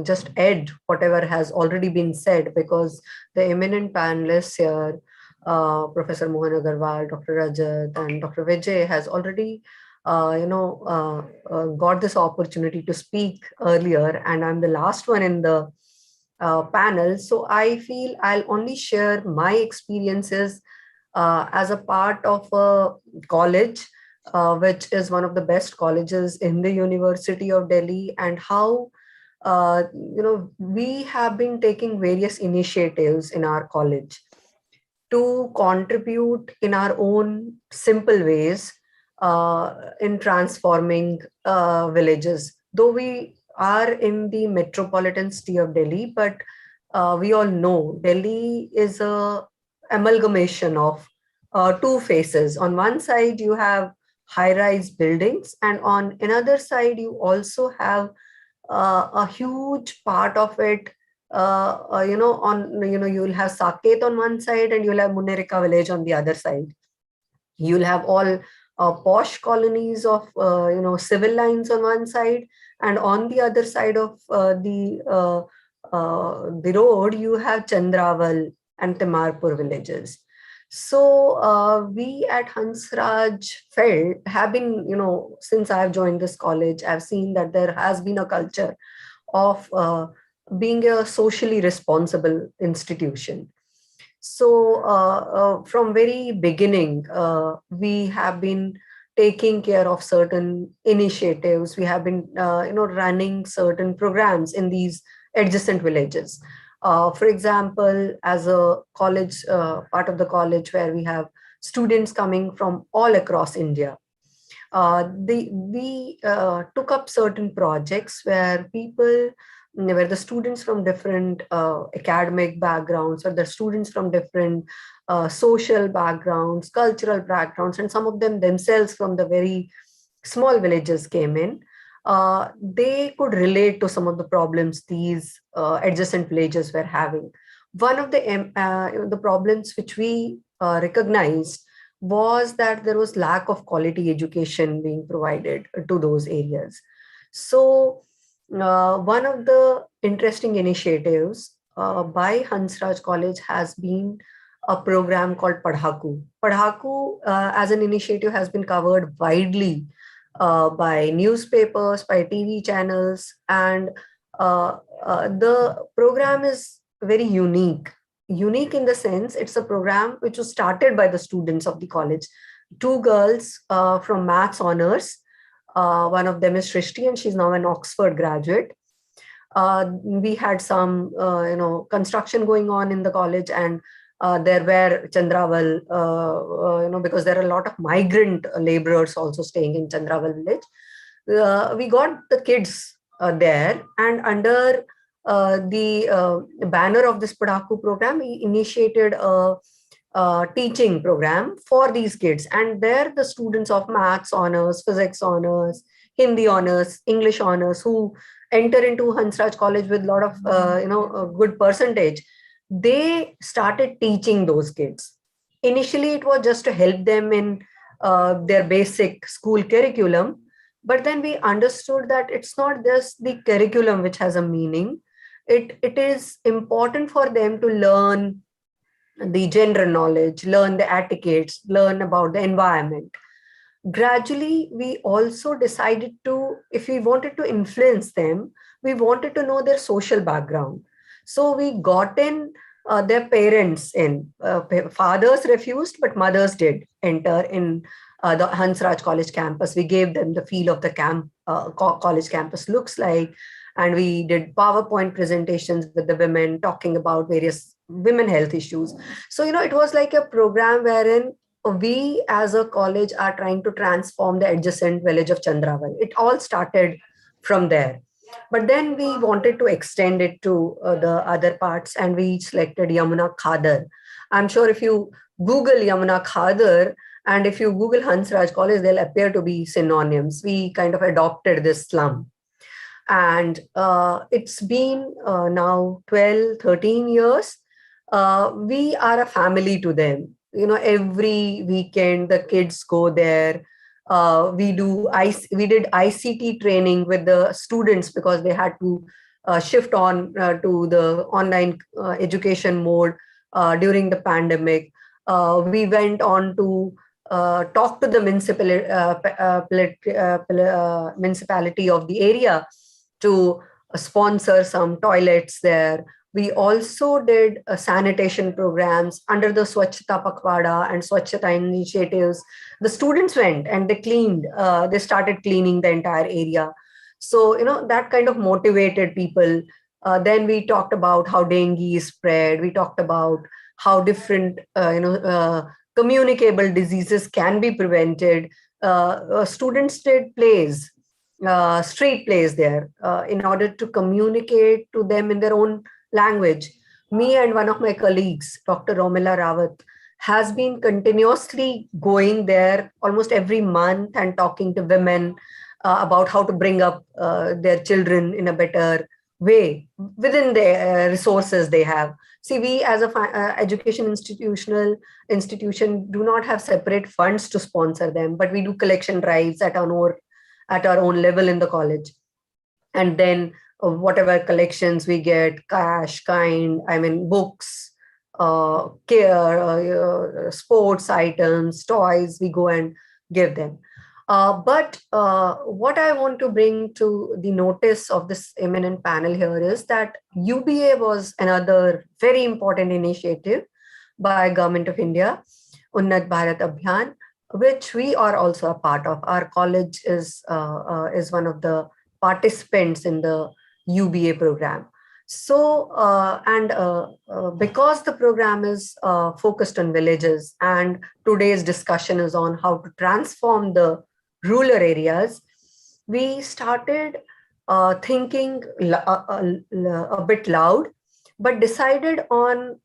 just add whatever has already been said, because the eminent panelists here, Professor Mohan Agarwal, Dr. Rajat, and Dr. Vijay has already, got this opportunity to speak earlier, and I'm the last one in the panel. So I feel I'll only share my experiences as a part of a college, which is one of the best colleges in the University of Delhi, and how we have been taking various initiatives in our college to contribute in our own simple ways in transforming villages. Though we are in the metropolitan city of Delhi, but we all know Delhi is a amalgamation of two faces. On one side, you have high-rise buildings, and on another side you also have a huge part of it, you'll have Saket on one side and you'll have Munerika village on the other side. You'll have all posh colonies of civil lines on one side, and on the other side of the road you have Chandraval and Timarpur villages. So we at Hansraj have been, since I've joined this college, I've seen that there has been a culture of being a socially responsible institution. So from very beginning, we have been taking care of certain initiatives. We have been, running certain programs in these adjacent villages. For example, as a college, part of the college where we have students coming from all across India, we took up certain projects where the students from different academic backgrounds, or the students from different social backgrounds, cultural backgrounds, and some of them themselves from the very small villages came in. They could relate to some of the problems these adjacent villages were having. One of the problems which we recognized was that there was lack of quality education being provided to those areas. So one of the interesting initiatives by Hansraj College has been a program called Padhaku. Padhaku as an initiative has been covered widely by newspapers, by TV channels, and the program is very unique. Unique in the sense it's a program which was started by the students of the college. Two girls from maths honors. One of them is Shrishti, and she's now an Oxford graduate. We had some, construction going on in the college, and there were Chandraval, because there are a lot of migrant laborers also staying in Chandraval village. We got the kids there, and under the banner of this Padaku program, we initiated a teaching program for these kids. And there, the students of maths honors, physics honors, Hindi honors, English honors, who enter into Hansraj College with a lot of, a good percentage, they started teaching those kids. Initially, it was just to help them in their basic school curriculum. But then we understood that it's not just the curriculum which has a meaning. It is important for them to learn the general knowledge, learn the etiquettes, learn about the environment. Gradually, we also decided to, if we wanted to influence them, we wanted to know their social background. So we got in their parents in. Fathers refused, but mothers did enter in the Hansraj College campus. We gave them the feel of the college campus looks like, and we did PowerPoint presentations with the women talking about various women health issues. So, it was like a program wherein we as a college are trying to transform the adjacent village of Chandraval. It all started from there. But then we wanted to extend it to the other parts, and we selected Yamuna Khadar. I'm sure if you Google Yamuna Khadar and if you Google Hansraj College, they'll appear to be synonyms. We kind of adopted this slum. And it's been now 12, 13 years. We are a family to them. Every weekend the kids go there. We did ICT training with the students because they had to shift on to the online education mode during the pandemic. We went on to talk to the municipality of the area to sponsor some toilets there. We also did sanitation programs under the Swachhata Pakhwada and Swachhata initiatives. The students went and they cleaned, they started cleaning the entire area. So, that kind of motivated people. Then we talked about how dengue is spread. We talked about how different, communicable diseases can be prevented. Students did plays, street plays there in order to communicate to them in their own language. Me and one of my colleagues, Dr. Romila Rawat, has been continuously going there almost every month and talking to women about how to bring up their children in a better way within the resources they have. See, we as a education institution do not have separate funds to sponsor them, but we do collection drives at our own level in the college. And then whatever collections we get, cash, books, care, sports items, toys, we go and give them. But what I want to bring to the notice of this eminent panel here is that UBA was another very important initiative by Government of India, Unnat Bharat Abhiyan, which we are also a part of. Our college is one of the participants in the UBA program. So, because the program is focused on villages, and today's discussion is on how to transform the rural areas, we started thinking a bit loud, but decided on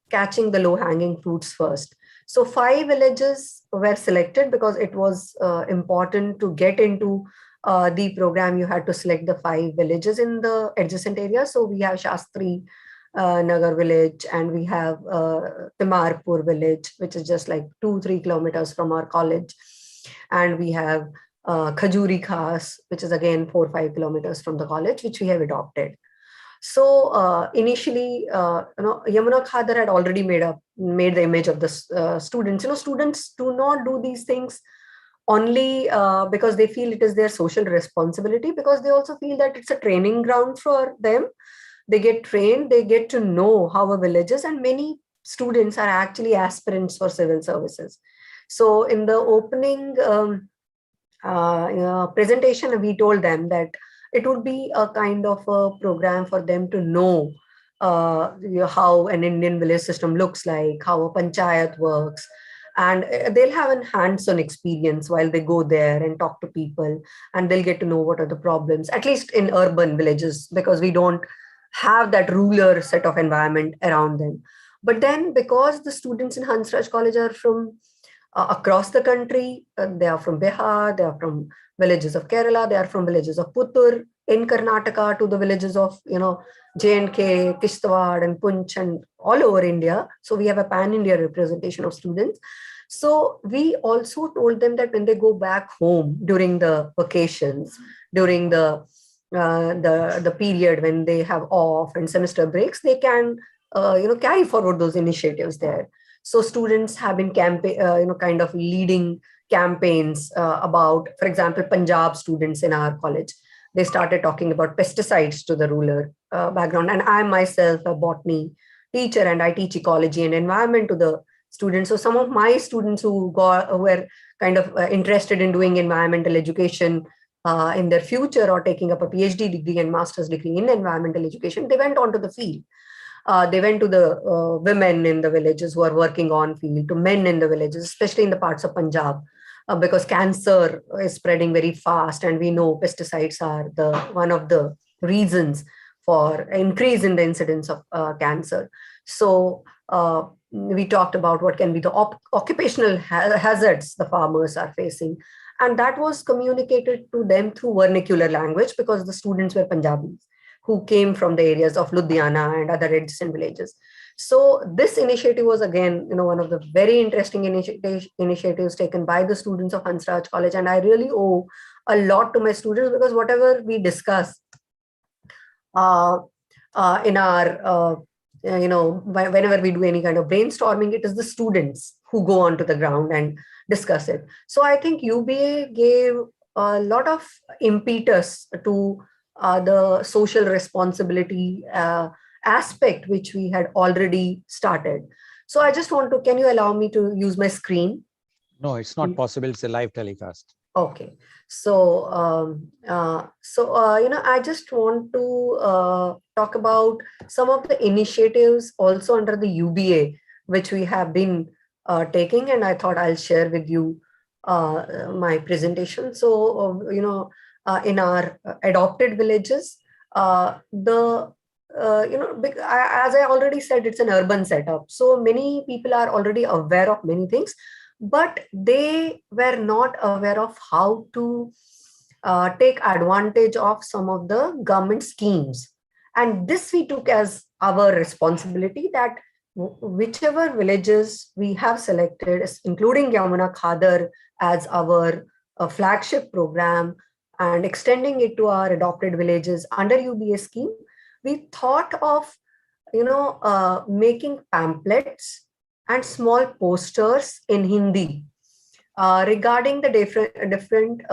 catching the low-hanging fruits first. So 5 villages were selected because it was important to get into the program. You had to select the 5 villages in the adjacent area. So we have Shastri Nagar village, and we have Timarpur village, which is just like 2-3 kilometers from our college. And we have Khajuri Khas, which is again 4-5 kilometers from the college, which we have adopted. So initially, Yamuna Khadar had already made the image of the students. Students do not do these things only because they feel it is their social responsibility, because they also feel that it's a training ground for them. They get trained, they get to know how a village is, and many students are actually aspirants for civil services. So in the opening presentation, we told them that it would be a kind of a program for them to know how an Indian village system looks like, how a panchayat works, and they'll have a hands-on experience while they go there and talk to people, and they'll get to know what are the problems, at least in urban villages, because we don't have that rural set of environment around them. But then, because the students in Hansraj College are from across the country, they are from Bihar, they are from villages of Kerala, they are from villages of Puttur in Karnataka, to the villages of J&K, Kishtwar and Punch, and all over India. So we have a pan-India representation of students. So we also told them that when they go back home during the vacations, during the period when they have off and semester breaks, they can carry forward those initiatives there. So students have been kind of leading campaigns about, for example, Punjab students in our college. They started talking about pesticides to the rural background. And I myself a botany teacher, and I teach ecology and environment to the students. So some of my students who were kind of interested in doing environmental education in their future, or taking up a PhD degree and master's degree in environmental education, they went onto the field. They went to the women in the villages who are working on field, to men in the villages, especially in the parts of Punjab, because cancer is spreading very fast, and we know pesticides are one of the reasons for increase in the incidence of cancer. So we talked about what can be the occupational hazards the farmers are facing, and that was communicated to them through vernacular language, because the students were Punjabis who came from the areas of Ludhiana and other adjacent villages. So this initiative was again, one of the very interesting initiatives taken by the students of Hansraj College. And I really owe a lot to my students, because whatever we discuss in our, whenever we do any kind of brainstorming, it is the students who go onto the ground and discuss it. So I think UBA gave a lot of impetus to the social responsibility aspect, which we had already started. So I just want to, can you allow me to use my screen? No, it's not possible. It's a live telecast. Okay. So, I just want to talk about some of the initiatives also under the UBA, which we have been taking, and I thought I'll share with you my presentation. So, in our adopted villages, as I already said, it's an urban setup. So many people are already aware of many things, but they were not aware of how to take advantage of some of the government schemes. And this we took as our responsibility, that whichever villages we have selected, including Yamuna Khadar as our flagship program, and extending it to our adopted villages under UBA scheme, we thought of, making pamphlets and small posters in Hindi regarding the different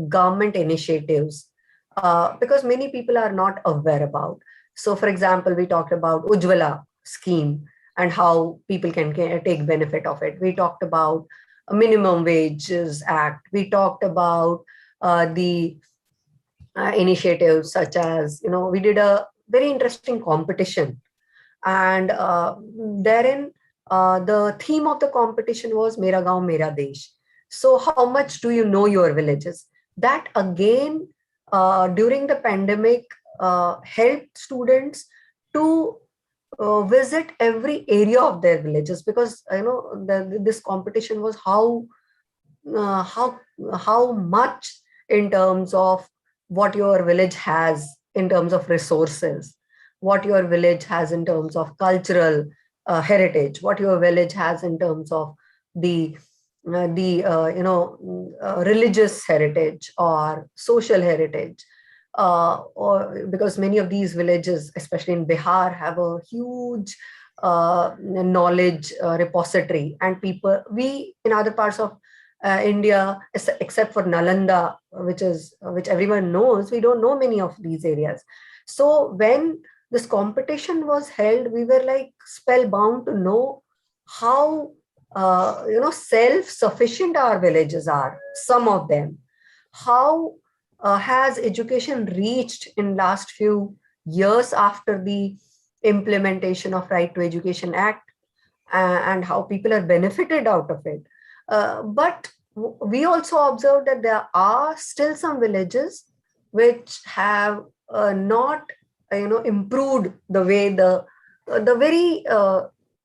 government initiatives, because many people are not aware about. So, for example, we talked about Ujjwala scheme and how people can take benefit of it. We talked about a minimum wages act. We talked about the initiatives such as, we did a very interesting competition, and therein the theme of the competition was Mera Gaon, Mera Desh. So how much do you know your villages? That again, during the pandemic, helped students to visit every area of their villages, because this competition was how much in terms of what your village has in terms of resources, what your village has in terms of cultural heritage, what your village has in terms of the religious heritage or social heritage, or because many of these villages, especially in Bihar, have a huge knowledge repository, and people, we in other parts of India, except for Nalanda, which everyone knows, we don't know many of these areas. So when this competition was held, we were like spellbound to know how self-sufficient our villages are, some of them. How has education reached in last few years after the implementation of Right to Education Act, and how people are benefited out of it. But we also observed that there are still some villages which have not improved the way the very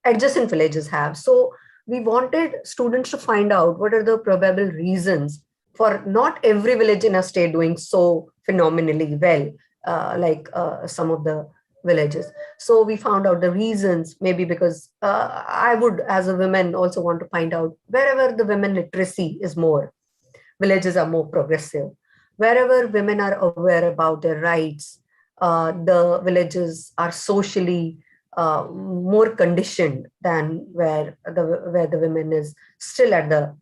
adjacent villages have. So we wanted students to find out what are the probable reasons for not every village in a state doing so phenomenally well, like some of the villages. So we found out the reasons, maybe because I would, as a woman, also want to find out wherever the women literacy is more, villages are more progressive. Wherever women are aware about their rights, the villages are socially more conditioned than where the women is still at the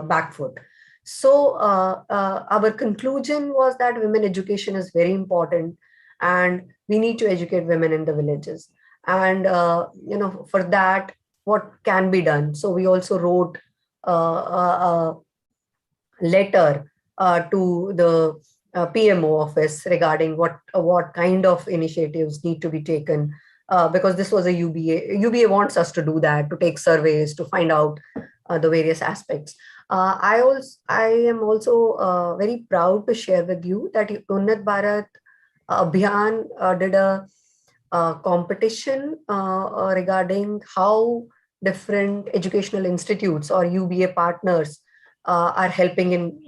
back foot. So our conclusion was that women education is very important, and we need to educate women in the villages. And for that, what can be done? So we also wrote a letter to the PMO office regarding what kind of initiatives need to be taken, because this was a UBA. UBA wants us to do that, to take surveys, to find out the various aspects. I am also very proud to share with you that Unnat Bharat Abhiyan did a competition regarding how different educational institutes or UBA partners are helping in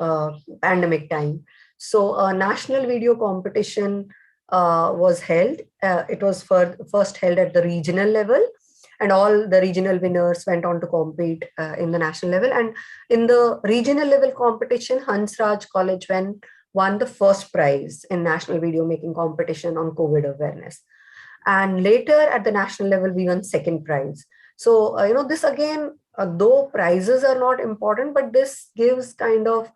pandemic time. So a national video competition was held. It was first held at the regional level, and all the regional winners went on to compete in the national level. And in the regional level competition, Hansraj College won the first prize in national video making competition on COVID awareness. And later at the national level, we won second prize. So, this again, though prizes are not important, but this gives kind of,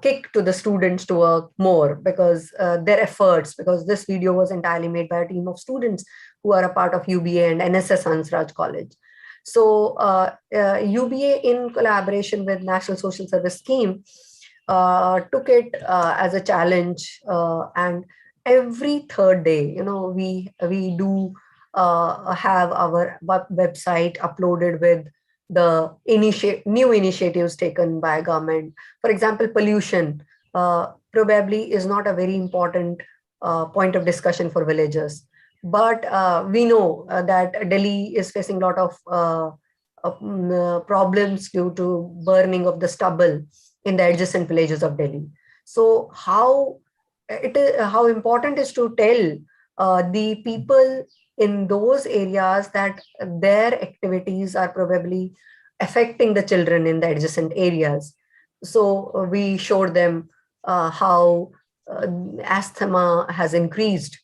kick to the students to work more, because their efforts, because this video was entirely made by a team of students who are a part of UBA and NSS Hansraj College. So UBA, in collaboration with National Social Service Scheme, took it as a challenge, and every third day, we do have our website uploaded with the new initiatives taken by government. For example, pollution probably is not a very important point of discussion for villagers, but we know that Delhi is facing a lot of problems due to burning of the stubble in the adjacent villages of Delhi. So how important is to tell the people in those areas that their activities are probably affecting the children in the adjacent areas. So we showed them how asthma has increased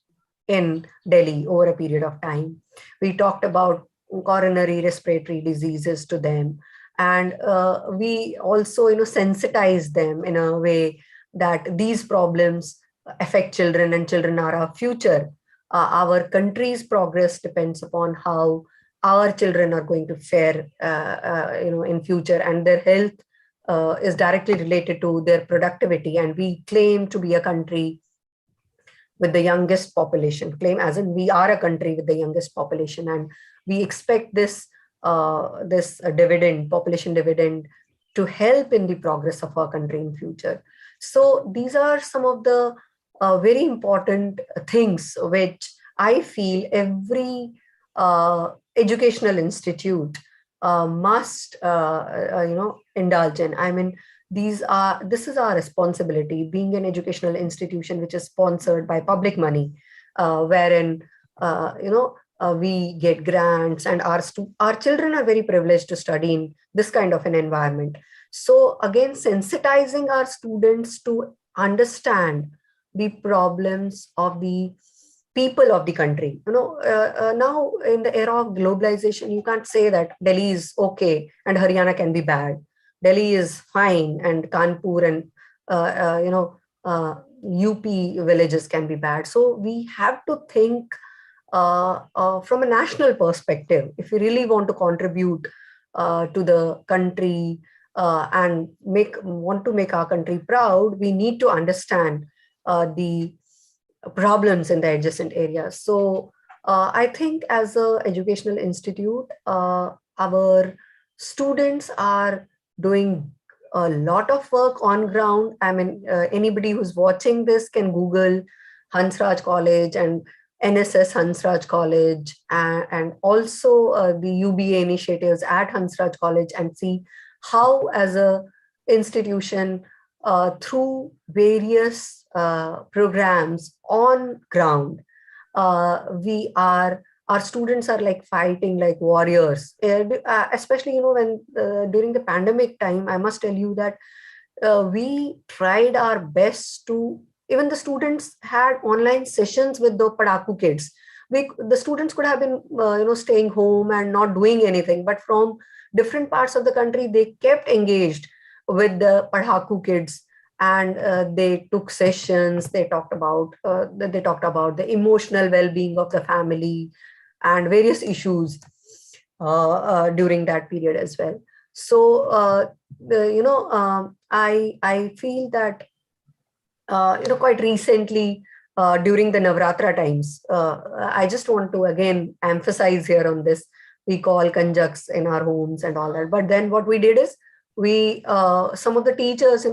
in Delhi over a period of time. We talked about coronary respiratory diseases to them, and we also sensitize them in a way that these problems affect children, and children are our future. Our country's progress depends upon how our children are going to fare in future, and their health is directly related to their productivity. And we claim to be a country with the youngest population, claim as in we are a country with the youngest population, and we expect this dividend, population dividend, to help in the progress of our country in future. So these are some of the very important things which I feel every educational institute must indulge in. I mean, This is our responsibility, being an educational institution which is sponsored by public money, wherein we get grants, and our children are very privileged to study in this kind of an environment. So again, sensitizing our students to understand the problems of the people of the country. Now in the era of globalization, you can't say that Delhi is okay and Haryana can be bad. Delhi is fine and Kanpur and UP villages can be bad. So we have to think from a national perspective. If we really want to contribute to the country and want to make our country proud, we need to understand the problems in the adjacent areas. So I think as an educational institute, our students are doing a lot of work on ground. I mean, anybody who's watching this can Google Hansraj College and NSS Hansraj College, and also the UBA initiatives at Hansraj College, and see how as a institution, through various programs on ground, our students are like fighting like warriors, especially when during the pandemic time. I must tell you that we tried our best to, even the students had online sessions with the Padaku kids. The students could have been staying home and not doing anything, but from different parts of the country they kept engaged with the Padaku kids, and they took sessions. They talked about the emotional well-being of the family and various issues during that period as well. So I feel that quite recently, during the Navratra times, I just want to again emphasize here on this. We call kanjaks in our homes and all that. But then what we did is, some of the teachers,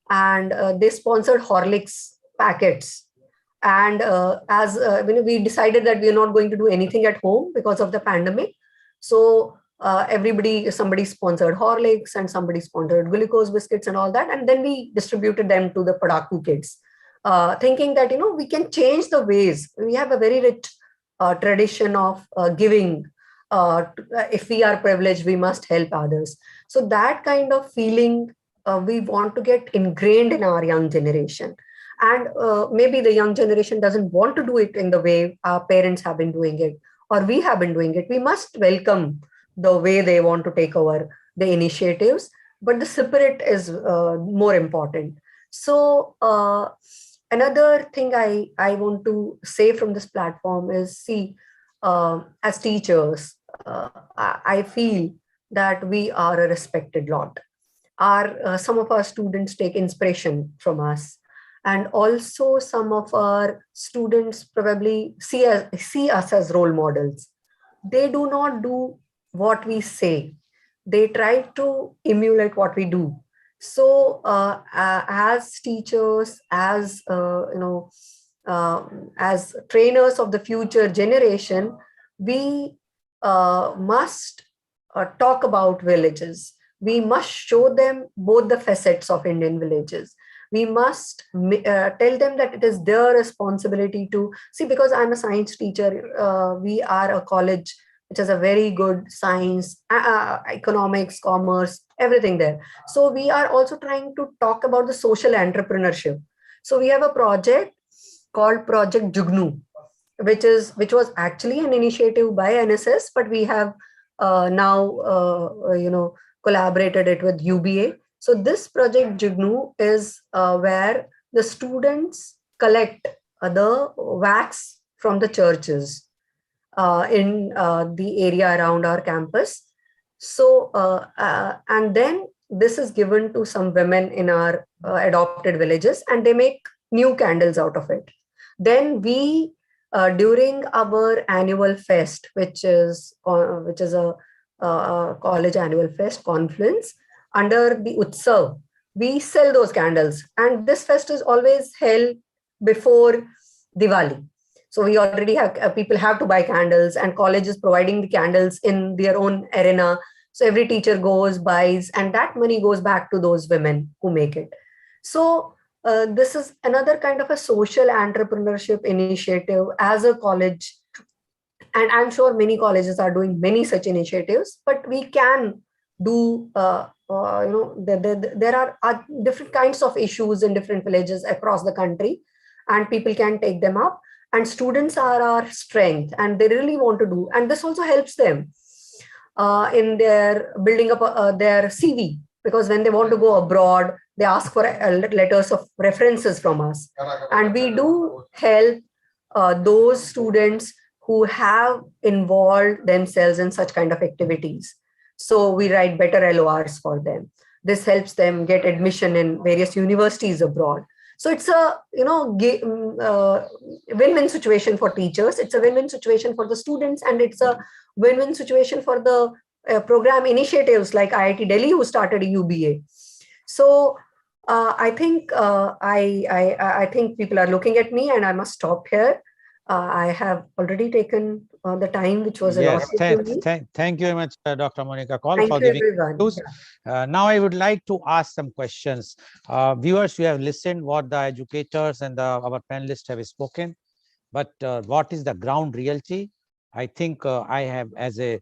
and they sponsored Horlicks packets. And as we decided that we are not going to do anything at home because of the pandemic. So somebody sponsored Horlicks and somebody sponsored glucose biscuits and all that. And then we distributed them to the Padaku kids, thinking that, we can change the ways. We have a very rich tradition of giving. If we are privileged, we must help others. So that kind of feeling we want to get ingrained in our young generation. And maybe the young generation doesn't want to do it in the way our parents have been doing it, or we have been doing it. We must welcome the way they want to take over the initiatives, but the spirit is more important. So another thing I want to say from this platform is, see, as teachers, I feel that we are a respected lot. Some of our students take inspiration from us, and also some of our students probably see us as role models. They do not do what we say. They try to emulate what we do. So as teachers, as as trainers of the future generation, we must talk about villages. We must show them both the facets of Indian villages. We must tell them that it is their responsibility to see, because I'm a science teacher. We are a college which has a very good science, economics, commerce, everything there. So we are also trying to talk about the social entrepreneurship. So we have a project called Project Jugnu, which was actually an initiative by NSS, but we have now collaborated it with UBA. So this Project Jugnu is where the students collect the wax from the churches in the area around our campus. So and then this is given to some women in our adopted villages, and they make new candles out of it. Then we during our annual fest, which is a college annual fest conference, under the Utsav, we sell those candles. And this fest is always held before Diwali. So we already have, people have to buy candles, and college is providing the candles in their own arena. So every teacher goes, buys, and that money goes back to those women who make it. So this is another kind of a social entrepreneurship initiative as a college. And I'm sure many colleges are doing many such initiatives, but we can do, there are different kinds of issues in different villages across the country, and people can take them up. And students are our strength, and they really want to do. And this also helps them in their building up their CV, because when they want to go abroad, they ask for letters of references from us. And we do help those students who have involved themselves in such kind of activities. So we write better LORs for them. This helps them get admission in various universities abroad. So it's a win-win situation for teachers. It's a win-win situation for the students, and it's a win-win situation for the program initiatives like IIT Delhi, who started a UBA. So I think I think people are looking at me, and I must stop here. I have already taken the time which was allotted to me. Thank you very much, Dr. Monica Goel, Thank for you, giving everyone. news. Now I would like to ask some questions. Viewers, you have listened what the educators and our panelists have spoken, but what is the ground reality? I think I have, as a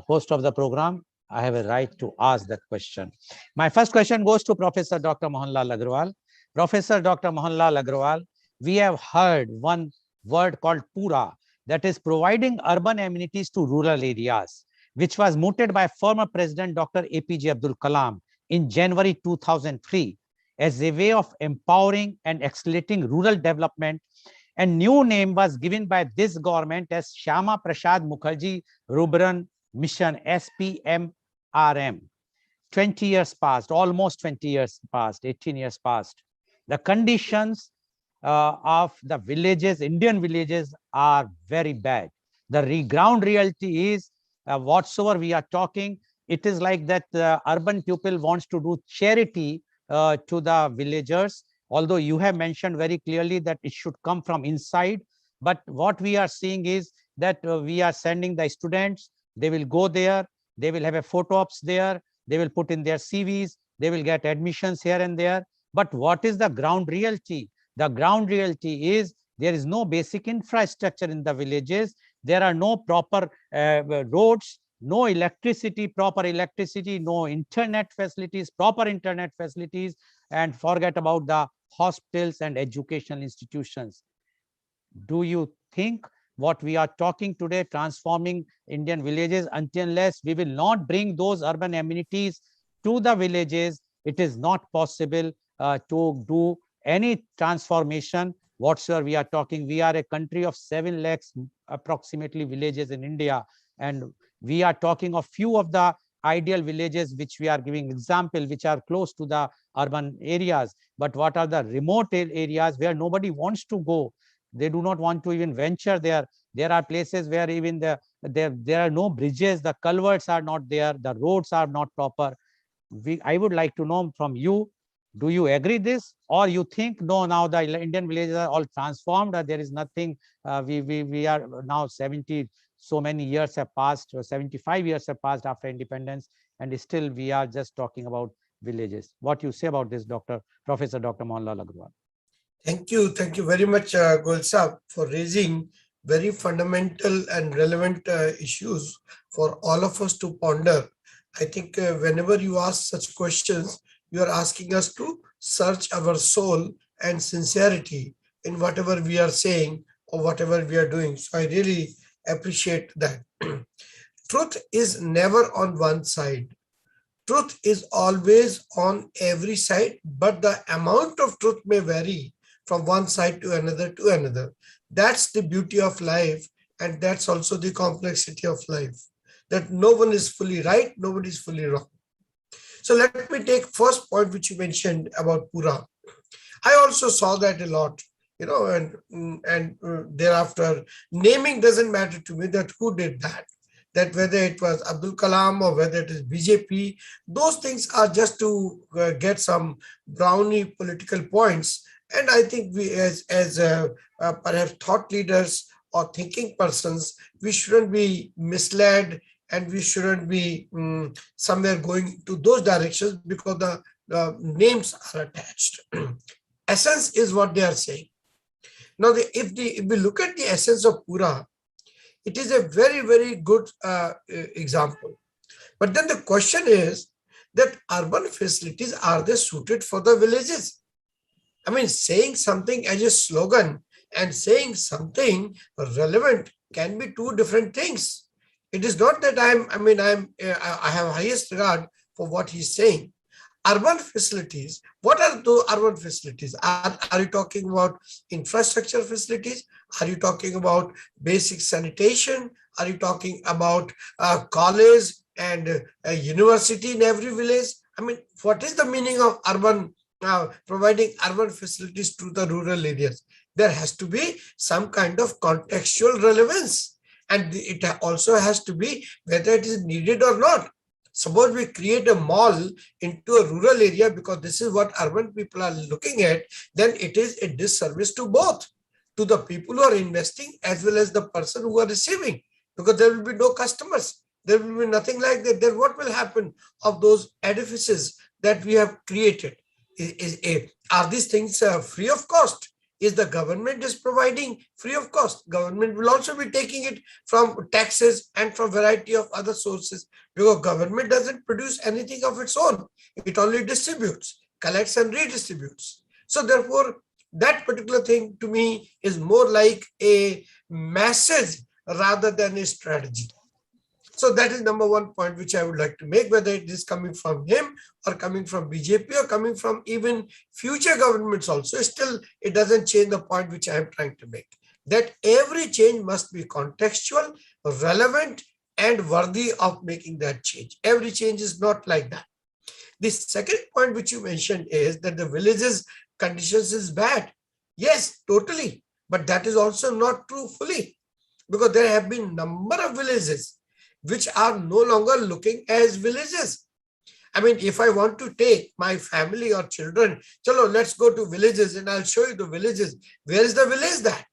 host of the program, I have a right to ask that question. My first question goes to Professor Dr. Mohanlal Agrawal. Professor Dr. Mohanlal Agrawal, we have heard one word called Pura, that is providing urban amenities to rural areas, which was mooted by former President Dr. APJ Abdul Kalam in January 2003 as a way of empowering and accelerating rural development. And new name was given by this government as Shyama Prasad Mukherjee Rural Mission, SPMRM. 20 years passed, almost 20 years passed, 18 years passed. The conditions of the villages, Indian villages, are very bad. The ground reality is whatsoever we are talking, it is like that the urban people wants to do charity to the villagers, although you have mentioned very clearly that it should come from inside. But what we are seeing is that we are sending the students, they will go there, they will have a photo ops there, they will put in their CVs, they will get admissions here and there. But what is the ground reality? The ground reality is there is no basic infrastructure in the villages. There are no proper roads, no electricity, proper electricity, no internet facilities, proper internet facilities, and forget about the hospitals and educational institutions. Do you think what we are talking today, transforming Indian villages, unless we will not bring those urban amenities to the villages, it is not possible to do any transformation whatsoever we are talking. We are a country of 7 lakhs approximately villages in India, and we are talking of few of the ideal villages which we are giving example, which are close to the urban areas. But what are the remote areas where nobody wants to go? They do not want to even venture there. There are places where even there are no bridges, the culverts are not there, the roads are not proper. I would like to know from you, do you agree this, or you think no, now the Indian villages are all transformed, there is nothing, we are now 70 so many years have passed, or 75 years have passed after independence, and still we are just talking about villages. What you say about this, Professor Dr. Mohanlal Agrawal? Thank you very much, Goel Saab, for raising very fundamental and relevant issues for all of us to ponder. I think whenever you ask such questions, you are asking us to search our soul and sincerity in whatever we are saying or whatever we are doing. So I really appreciate that. Truth is never on one side. Truth is always on every side, but the amount of truth may vary from one side to another. That's the beauty of life, and that's also the complexity of life, that no one is fully right, nobody is fully wrong. So let me take first point which you mentioned about Pura. I also saw that a lot, and thereafter, naming doesn't matter to me, that who did that whether it was Abdul Kalam or whether it is BJP, those things are just to get some brownie political points. And I think we as perhaps thought leaders or thinking persons, we shouldn't be misled and we shouldn't be somewhere going to those directions because the names are attached. Essence is what they are saying. Now, if we look at the essence of Pura, it is a very, very good example. But then the question is that urban facilities, are they suited for the villages? I mean, saying something as a slogan and saying something relevant can be two different things. It is not that I have highest regard for what he's saying. Urban facilities, what are the urban facilities? Are you talking about infrastructure facilities? Are you talking about basic sanitation? Are you talking about college and a university in every village? I mean, what is the meaning of urban, providing urban facilities to the rural areas? There has to be some kind of contextual relevance, and it also has to be whether it is needed or not. Suppose we create a mall into a rural area because this is what urban people are looking at, then it is a disservice to both, to the people who are investing as well as the person who are receiving, because there will be no customers. There will be nothing like that. Then what will happen of those edifices that we have created? Are these things free of cost? Is the government is providing free of cost? Government will also be taking it from taxes and from variety of other sources, because government doesn't produce anything of its own. It only distributes, collects and redistributes. So therefore, that particular thing to me is more like a message rather than a strategy. So that is number one point which I would like to make, whether it is coming from him or coming from BJP or coming from even future governments also. Still, it doesn't change the point which I am trying to make, that every change must be contextual, relevant, and worthy of making that change. Every change is not like that. The second point which you mentioned is that the villages conditions is bad. Yes, totally. But that is also not true fully, because there have been number of villages which are no longer looking as villages. I mean, if I want to take my family or children, chalo, let's go to villages and I'll show you the villages. Where is the village that?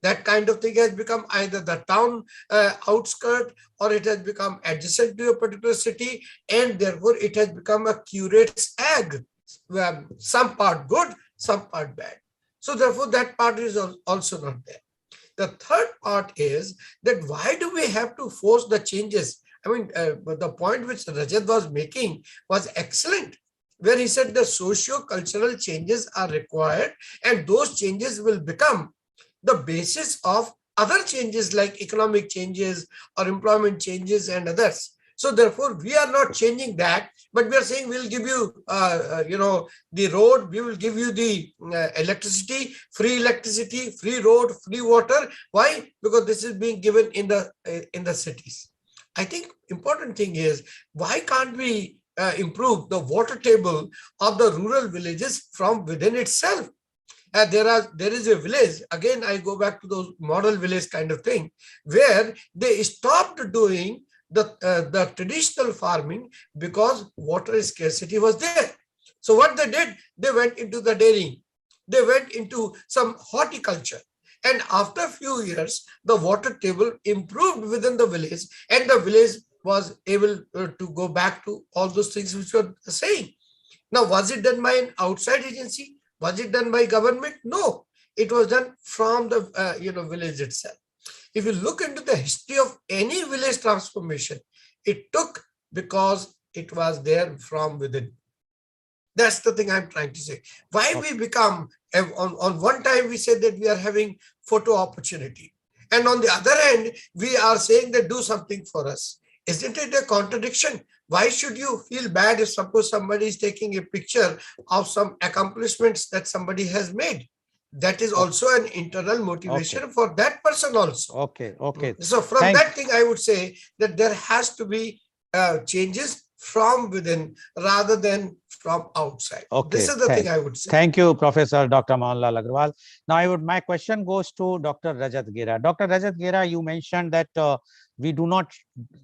That kind of thing has become either the town outskirt, or it has become adjacent to a particular city, and therefore it has become a curate's egg. Some part good, some part bad. So therefore that part is also not there. The third part is that why do we have to force the changes? I mean, the point which Rajat was making was excellent, where he said the socio-cultural changes are required, and those changes will become the basis of other changes like economic changes or employment changes and others. So therefore, we are not changing that, but we are saying we'll give you, the road, we will give you the electricity, free road, free water. Why? Because this is being given in the cities. I think important thing is, why can't we improve the water table of the rural villages from within itself? There is a village, again I go back to those model village kind of thing, where they stopped doing the traditional farming because water scarcity was there. So what they did, they went into the dairying, they went into some horticulture, and after a few years the water table improved within the village, and the village was able to go back to all those things which were saying. Now, was it done by an outside agency? Was it done by government? No, it was done from the village itself. If you look into the history of any village transformation, it took because it was there from within. That's the thing I'm trying to say. Why we become, on one time we said that we are having photo opportunity, and on the other hand, we are saying that do something for us. Isn't it a contradiction? Why should you feel bad if suppose somebody is taking a picture of some accomplishments that somebody has made? That is also an internal motivation for that person also. Okay. So from that thing, I would say that there has to be changes from within rather than from outside. Okay. This is the thing I would say. Thank you, Professor Dr. Mohanlal Agarwal. Now, my question goes to Dr. Rajat Gera. Dr. Rajat Gera, you mentioned that we do not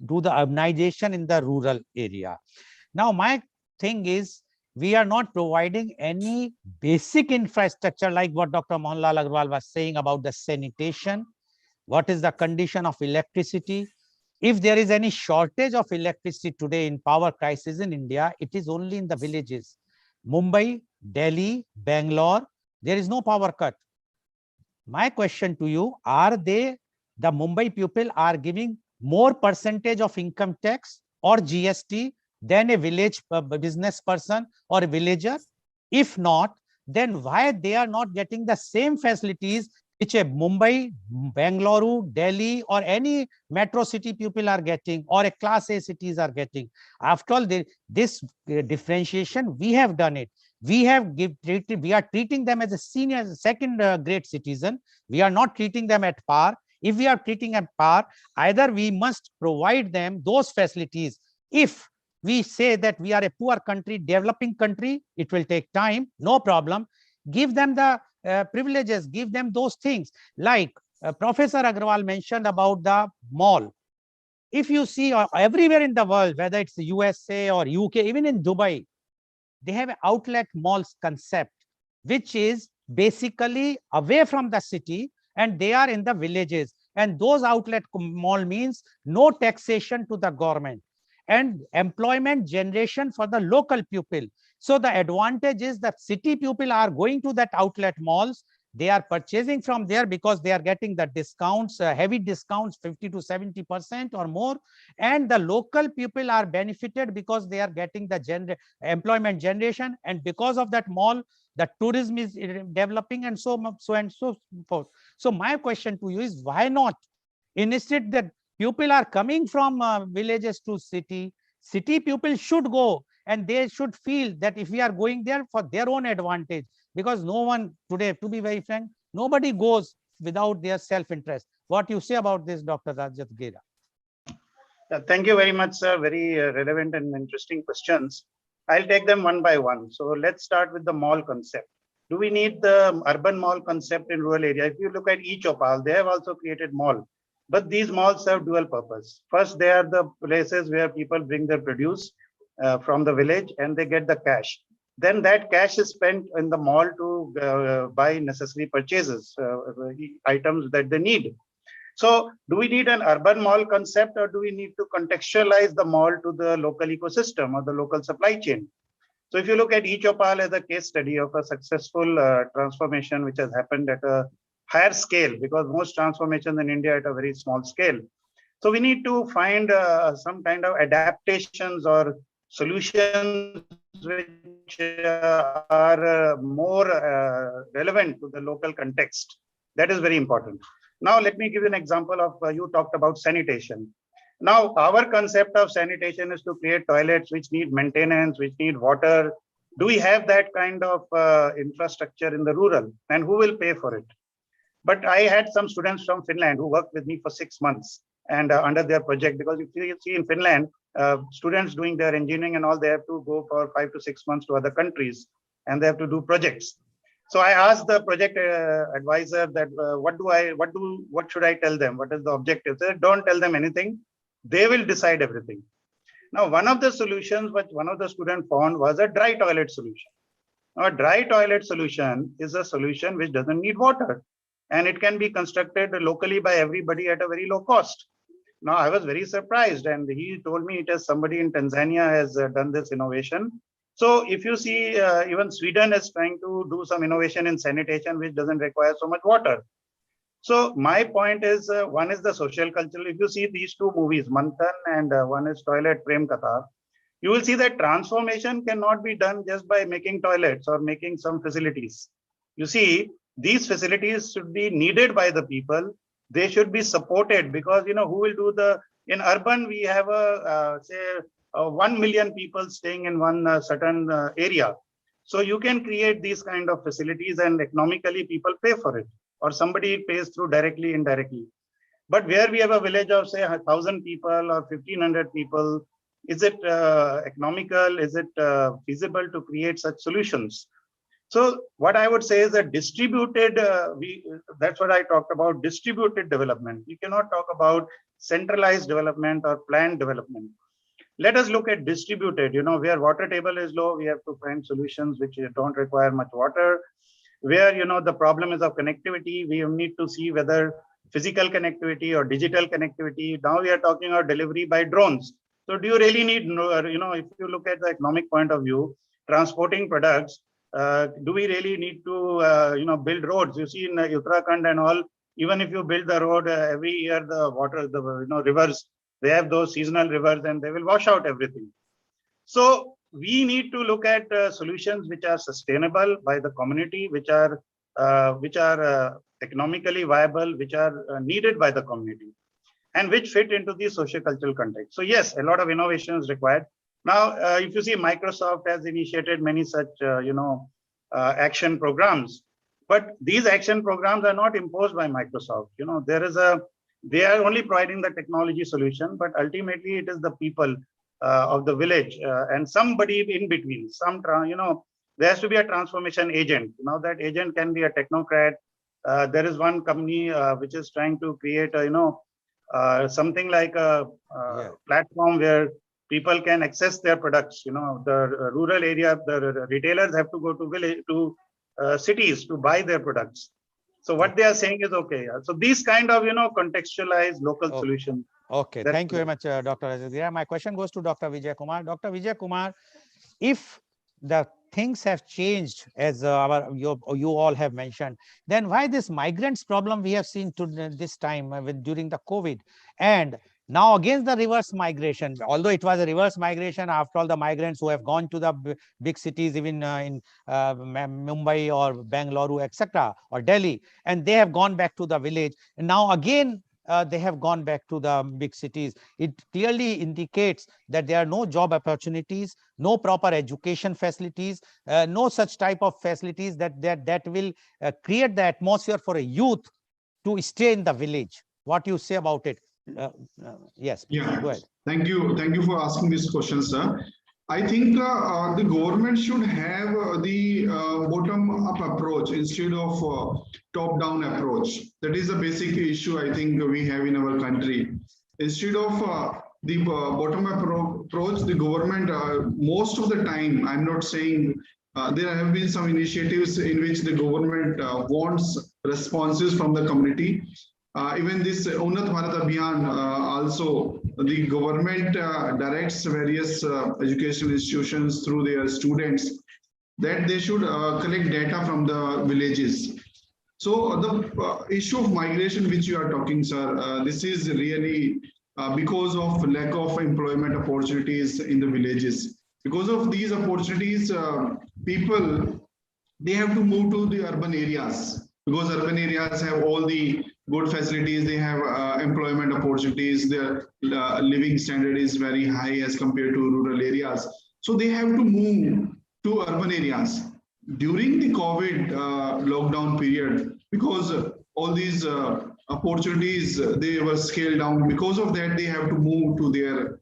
do the urbanization in the rural area. Now, my thing is, we are not providing any basic infrastructure like what Dr. Mohanlal Agarwal was saying about the sanitation. What is the condition of electricity? If there is any shortage of electricity today in power crisis in India, it is only in the villages. Mumbai, Delhi, Bangalore, there is no power cut. My question to you, are they, the Mumbai people are giving more percentage of income tax or GST than a village business person or a villager? If not, then why they are not getting the same facilities which a Mumbai, Bangalore, Delhi, or any metro city people are getting, or a class A cities are getting? After all, this differentiation, we have done it. We have we are treating them as a senior, second grade citizen. We are not treating them at par. If we are treating at par, either we must provide them those facilities. If we say that we are a poor country, developing country, it will take time, no problem. Give them the privileges, give them those things. Like Professor Agarwal mentioned about the mall. If you see everywhere in the world, whether it's the USA or UK, even in Dubai, they have an outlet malls concept, which is basically away from the city, and they are in the villages. And those outlet mall means no taxation to the government and employment generation for the local people. So the advantage is that city people are going to that outlet malls. They are purchasing from there because they are getting the discounts, heavy discounts, 50 to 70% or more. And the local people are benefited because they are getting the employment generation. And because of that mall, the tourism is developing, and so forth. So my question to you is, why not? Instead that people are coming from villages to city people should go, and they should feel that if we are going there for their own advantage, because no one today, to be very frank, nobody goes without their self-interest. What you say about this, Dr. Rajat Gera? Thank you very much, sir. Very relevant and interesting questions. I'll take them one by one. So let's start with the mall concept. Do we need the urban mall concept in rural area? If you look at each opal, they have also created mall. But these malls serve dual purpose. First, they are the places where people bring their produce from the village and they get the cash. Then that cash is spent in the mall to buy necessary purchases, items that they need. So do we need an urban mall concept, or do we need to contextualize the mall to the local ecosystem or the local supply chain? So if you look at each opal as a case study of a successful transformation which has happened at a higher scale, because most transformations in India at a very small scale. So we need to find some kind of adaptations or solutions which are more relevant to the local context. That is very important. Now, let me give you an example of, you talked about sanitation. Now, our concept of sanitation is to create toilets which need maintenance, which need water. Do we have that kind of infrastructure in the rural, and who will pay for it? But I had some students from Finland who worked with me for 6 months and under their project, because if you see in Finland, students doing their engineering and all, they have to go for 5 to 6 months to other countries and they have to do projects. So I asked the project advisor that what should I tell them? What is the objective? They said, don't tell them anything. They will decide everything. Now, one of the solutions which one of the students found was a dry toilet solution. Now, a dry toilet solution is a solution which doesn't need water, and it can be constructed locally by everybody at a very low cost. Now, I was very surprised, and he told me it is somebody in Tanzania has done this innovation. So if you see, even Sweden is trying to do some innovation in sanitation, which doesn't require so much water. So my point is, one is the social cultural. If you see these two movies, Manthan and one is Toilet Prem Katha, you will see that transformation cannot be done just by making toilets or making some facilities. You see, these facilities should be needed by the people. They should be supported, because, you know, who will do the, in urban, we have say 1 million people staying in one certain area. So you can create these kind of facilities and economically people pay for it, or somebody pays through directly, indirectly. But where we have a village of say 1,000 people or 1,500 people, is it economical? Is it feasible to create such solutions? So what I would say is that distributed, that's what I talked about, distributed development. We cannot talk about centralized development or planned development. Let us look at distributed, you know, where water table is low, we have to find solutions which don't require much water. Where, you know, the problem is of connectivity, we need to see whether physical connectivity or digital connectivity. Now we are talking about delivery by drones. So do you really need, if you look at the economic point of view, transporting products, do we really need to, build roads? You see in Uttarakhand and all, even if you build the road every year, the water, the rivers, they have those seasonal rivers and they will wash out everything. So we need to look at solutions which are sustainable by the community, which are economically viable, which are needed by the community, and which fit into the socio-cultural context. So yes, a lot of innovation is required. Now, if you see, Microsoft has initiated many such, action programs, but these action programs are not imposed by Microsoft. They are only providing the technology solution, but ultimately it is the people of the village and somebody in between. There has to be a transformation agent. Now that agent can be a technocrat. There is one company which is trying to create something like a platform where people can access their products. The rural area, the retailers have to go to village, to cities to buy their products. So what they are saying is okay. So these kind of contextualized local solutions. Okay, thank you very much, Dr. Rajagira. My question goes to Dr. Vijay Kumar. Dr. Vijay Kumar, if the things have changed as you all have mentioned, then why this migrants problem we have seen to this time during the COVID, and now against the reverse migration, although it was a reverse migration, after all the migrants who have gone to the big cities, even in Mumbai or Bangalore, etc., or Delhi, and they have gone back to the village, and now again they have gone back to the big cities. It clearly indicates that there are no job opportunities, no proper education facilities, no such type of facilities that will create the atmosphere for a youth to stay in the village. What do you say about it? Yes, Yeah, go ahead. Thank you for asking this question, sir. I think the government should have the bottom-up approach instead of top-down approach. That is the basic issue I think we have in our country. Instead of the bottom-up approach, the government, most of the time, I'm not saying there have been some initiatives in which the government wants responses from the community. Even this Unnat Bharat Abhiyan, also the government directs various educational institutions through their students that they should collect data from the villages. So the issue of migration which you are talking, sir, this is really because of lack of employment opportunities in the villages. Because of these opportunities, people, they have to move to the urban areas, because urban areas have all the good facilities, they have employment opportunities, their living standard is very high as compared to rural areas. So they have to move to urban areas. During the COVID lockdown period, because all these opportunities, they were scaled down. Because of that, they have to move to their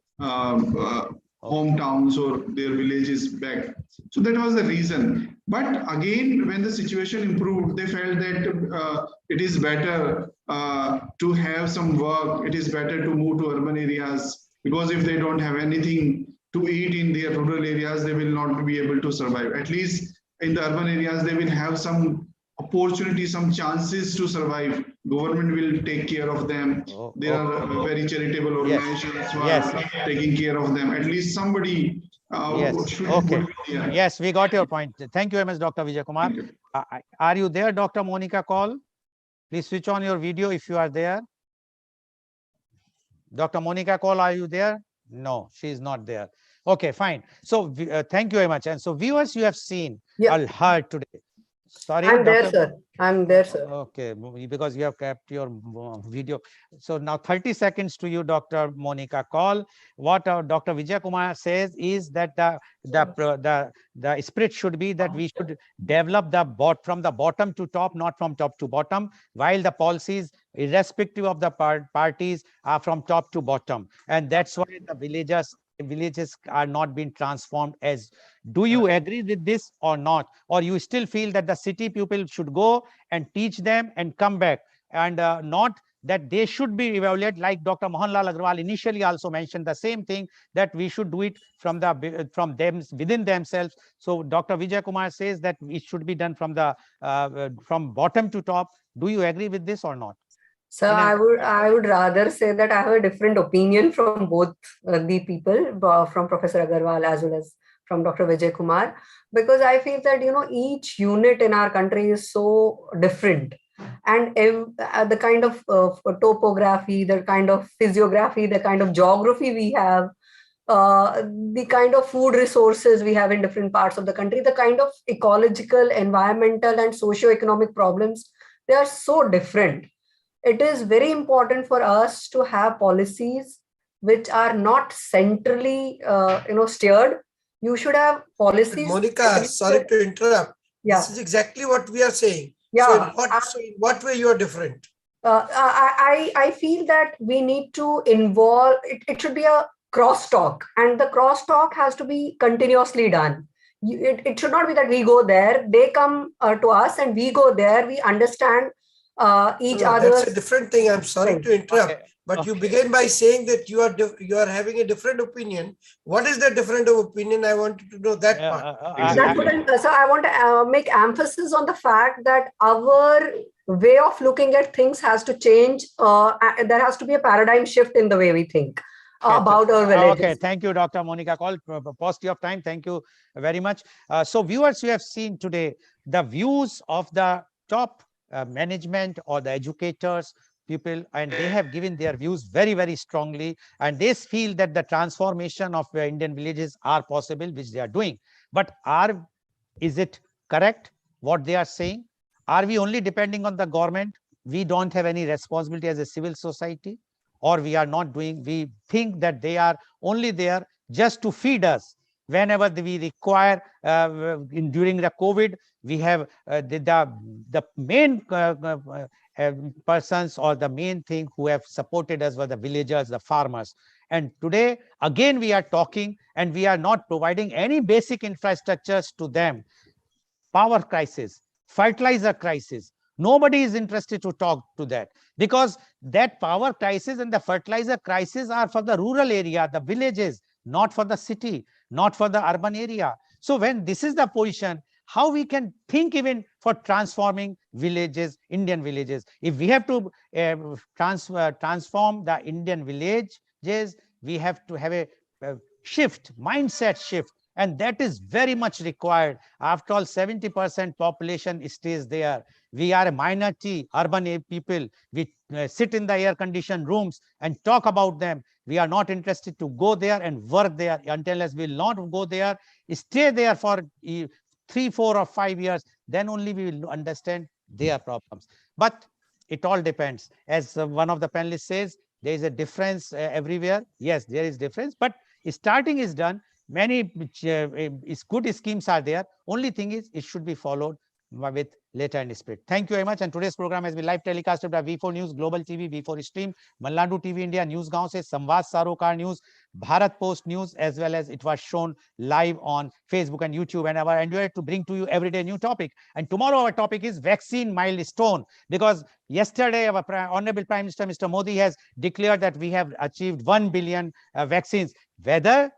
hometowns or their villages back. So that was the reason. But again, when the situation improved, they felt that it is better to have some work. It is better to move to urban areas, because if they don't have anything to eat in their rural areas, they will not be able to survive. At least in the urban areas, they will have some opportunity, some chances to survive. Government will take care of them. There are very charitable organizations who are taking care of them. At least somebody should. Okay. Yes, we got your point. Thank you very much, Dr. Vijay Kumar. Are you there, Dr. Monica Call? Please switch on your video if you are there. Dr. Monica Call, are you there? No, she is not there. Okay, fine. So thank you very much. And so viewers, you have seen or heard today. Sorry, I'm there, sir. I'm there, sir. Okay, because you have kept your video. So now 30 seconds to you, Dr. Monica Call. What Dr. Vijay Kumar says is that the spirit should be that we should develop from the bottom to top, not from top to bottom, while the policies, irrespective of the parties, are from top to bottom. And that's why the villages are not being transformed. As do you agree with this or not, or you still feel that the city people should go and teach them and come back, and not that they should be evaluated, like Dr. Mohanlal Agarwal initially also mentioned the same thing, that we should do it from them within themselves. So Dr. Vijay Kumar says that it should be done from bottom to top. Do you agree with this or not? So In an- I would rather say that I have a different opinion from both the people, from Professor Agarwal as well as from Dr. Vijay Kumar, because I feel that each unit in our country is so different, and the kind of topography, the kind of physiography, the kind of geography we have, the kind of food resources we have in different parts of the country, the kind of ecological, environmental, and socio-economic problems, they are so different. It is very important for us to have policies which are not centrally steered. You should have But policies Monica, sorry to interrupt. This yeah is exactly what we are saying. yeah So in what way you are different? I feel that we need to involve it should be a crosstalk, and the crosstalk has to be continuously done. It should not be that we go there, they come to us, and we go there, we understand each No, that's a other's different thing. I'm sorry thing. to interrupt, Okay, but you okay. began by saying that you are having a different opinion. What is the different opinion? I wanted to know that part. That's what so I want to make emphasis on the fact that our way of looking at things has to change. There has to be a paradigm shift in the way we think about our villages. Okay, thank you, Dr. Monica Call. Paucity of time. Thank you very much. So, viewers, you have seen today the views of the top management or the educators, people, and they have given their views very, very strongly. And they feel that the transformation of Indian villages are possible, which they are doing. But is it correct what they are saying? Are we only depending on the government? We don't have any responsibility as a civil society, or we are not doing, we think that they are only there just to feed us whenever we require. During the COVID, we have the main persons, or the main thing who have supported us were the villagers, the farmers. And today again we are talking, and we are not providing any basic infrastructures to them. Power crisis, fertilizer crisis. Nobody is interested to talk to that, because that power crisis and the fertilizer crisis are for the rural area, the villages, not for the city, not for the urban area. So when this is the position, how we can think even for transforming villages, Indian villages? If we have to transform the Indian villages, we have to have a mindset shift, and that is very much required. After all, 70% population stays there. We are a minority urban people. We sit in the air conditioned rooms and talk about them. We are not interested to go there and work there. Until as we will not go there, stay there for 3, 4, or 5 years, then only we will understand their problems. But it all depends. As one of the panelists says, there is a difference everywhere. Yes, there is difference, but starting is done. Many good schemes are there. Only thing is, it should be followed with letter and spirit. Thank you very much. And today's program has been live telecasted by V4 News, Global TV, V4 Stream, Malnadu TV India, News Gaon se, Samvad Sarokar News, Bharat Post News, as well as it was shown live on Facebook and YouTube. And our endeavor to bring to you everyday new topic. And tomorrow our topic is vaccine milestone, because yesterday our Honorable Prime Minister Mr. Modi has declared that we have achieved 1 billion vaccines. Whether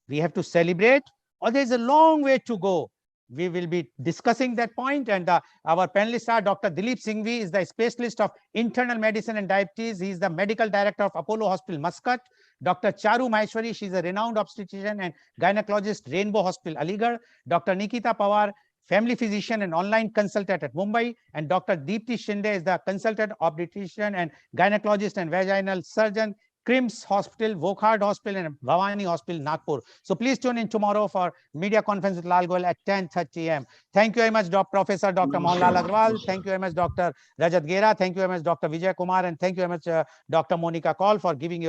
we have to celebrate or there is a long way to go, we will be discussing that point. And our panelists are Dr. Dilip Singhvi, is the specialist of internal medicine and diabetes. He is the medical director of Apollo Hospital, Muscat. Dr. Charu Maheshwari, she is a renowned obstetrician and gynecologist, Rainbow Hospital, Aligarh. Dr. Nikita Pawar, family physician and online consultant at Mumbai. And Dr. Deepti Shinde is the consultant obstetrician and gynecologist and vaginal surgeon, KRIMS Hospital, Wokhard Hospital, and Bhavani Hospital, Nagpur. So please tune in tomorrow for media conference with Lal Goel at 10:30 a.m. Thank you very much, Professor Dr. Mohanlal Agrawal. Thank you very much, Dr. Rajat Gera. Thank you very much, Dr. Vijay Kumar. And thank you very much, Dr. Monica Kaul, for giving your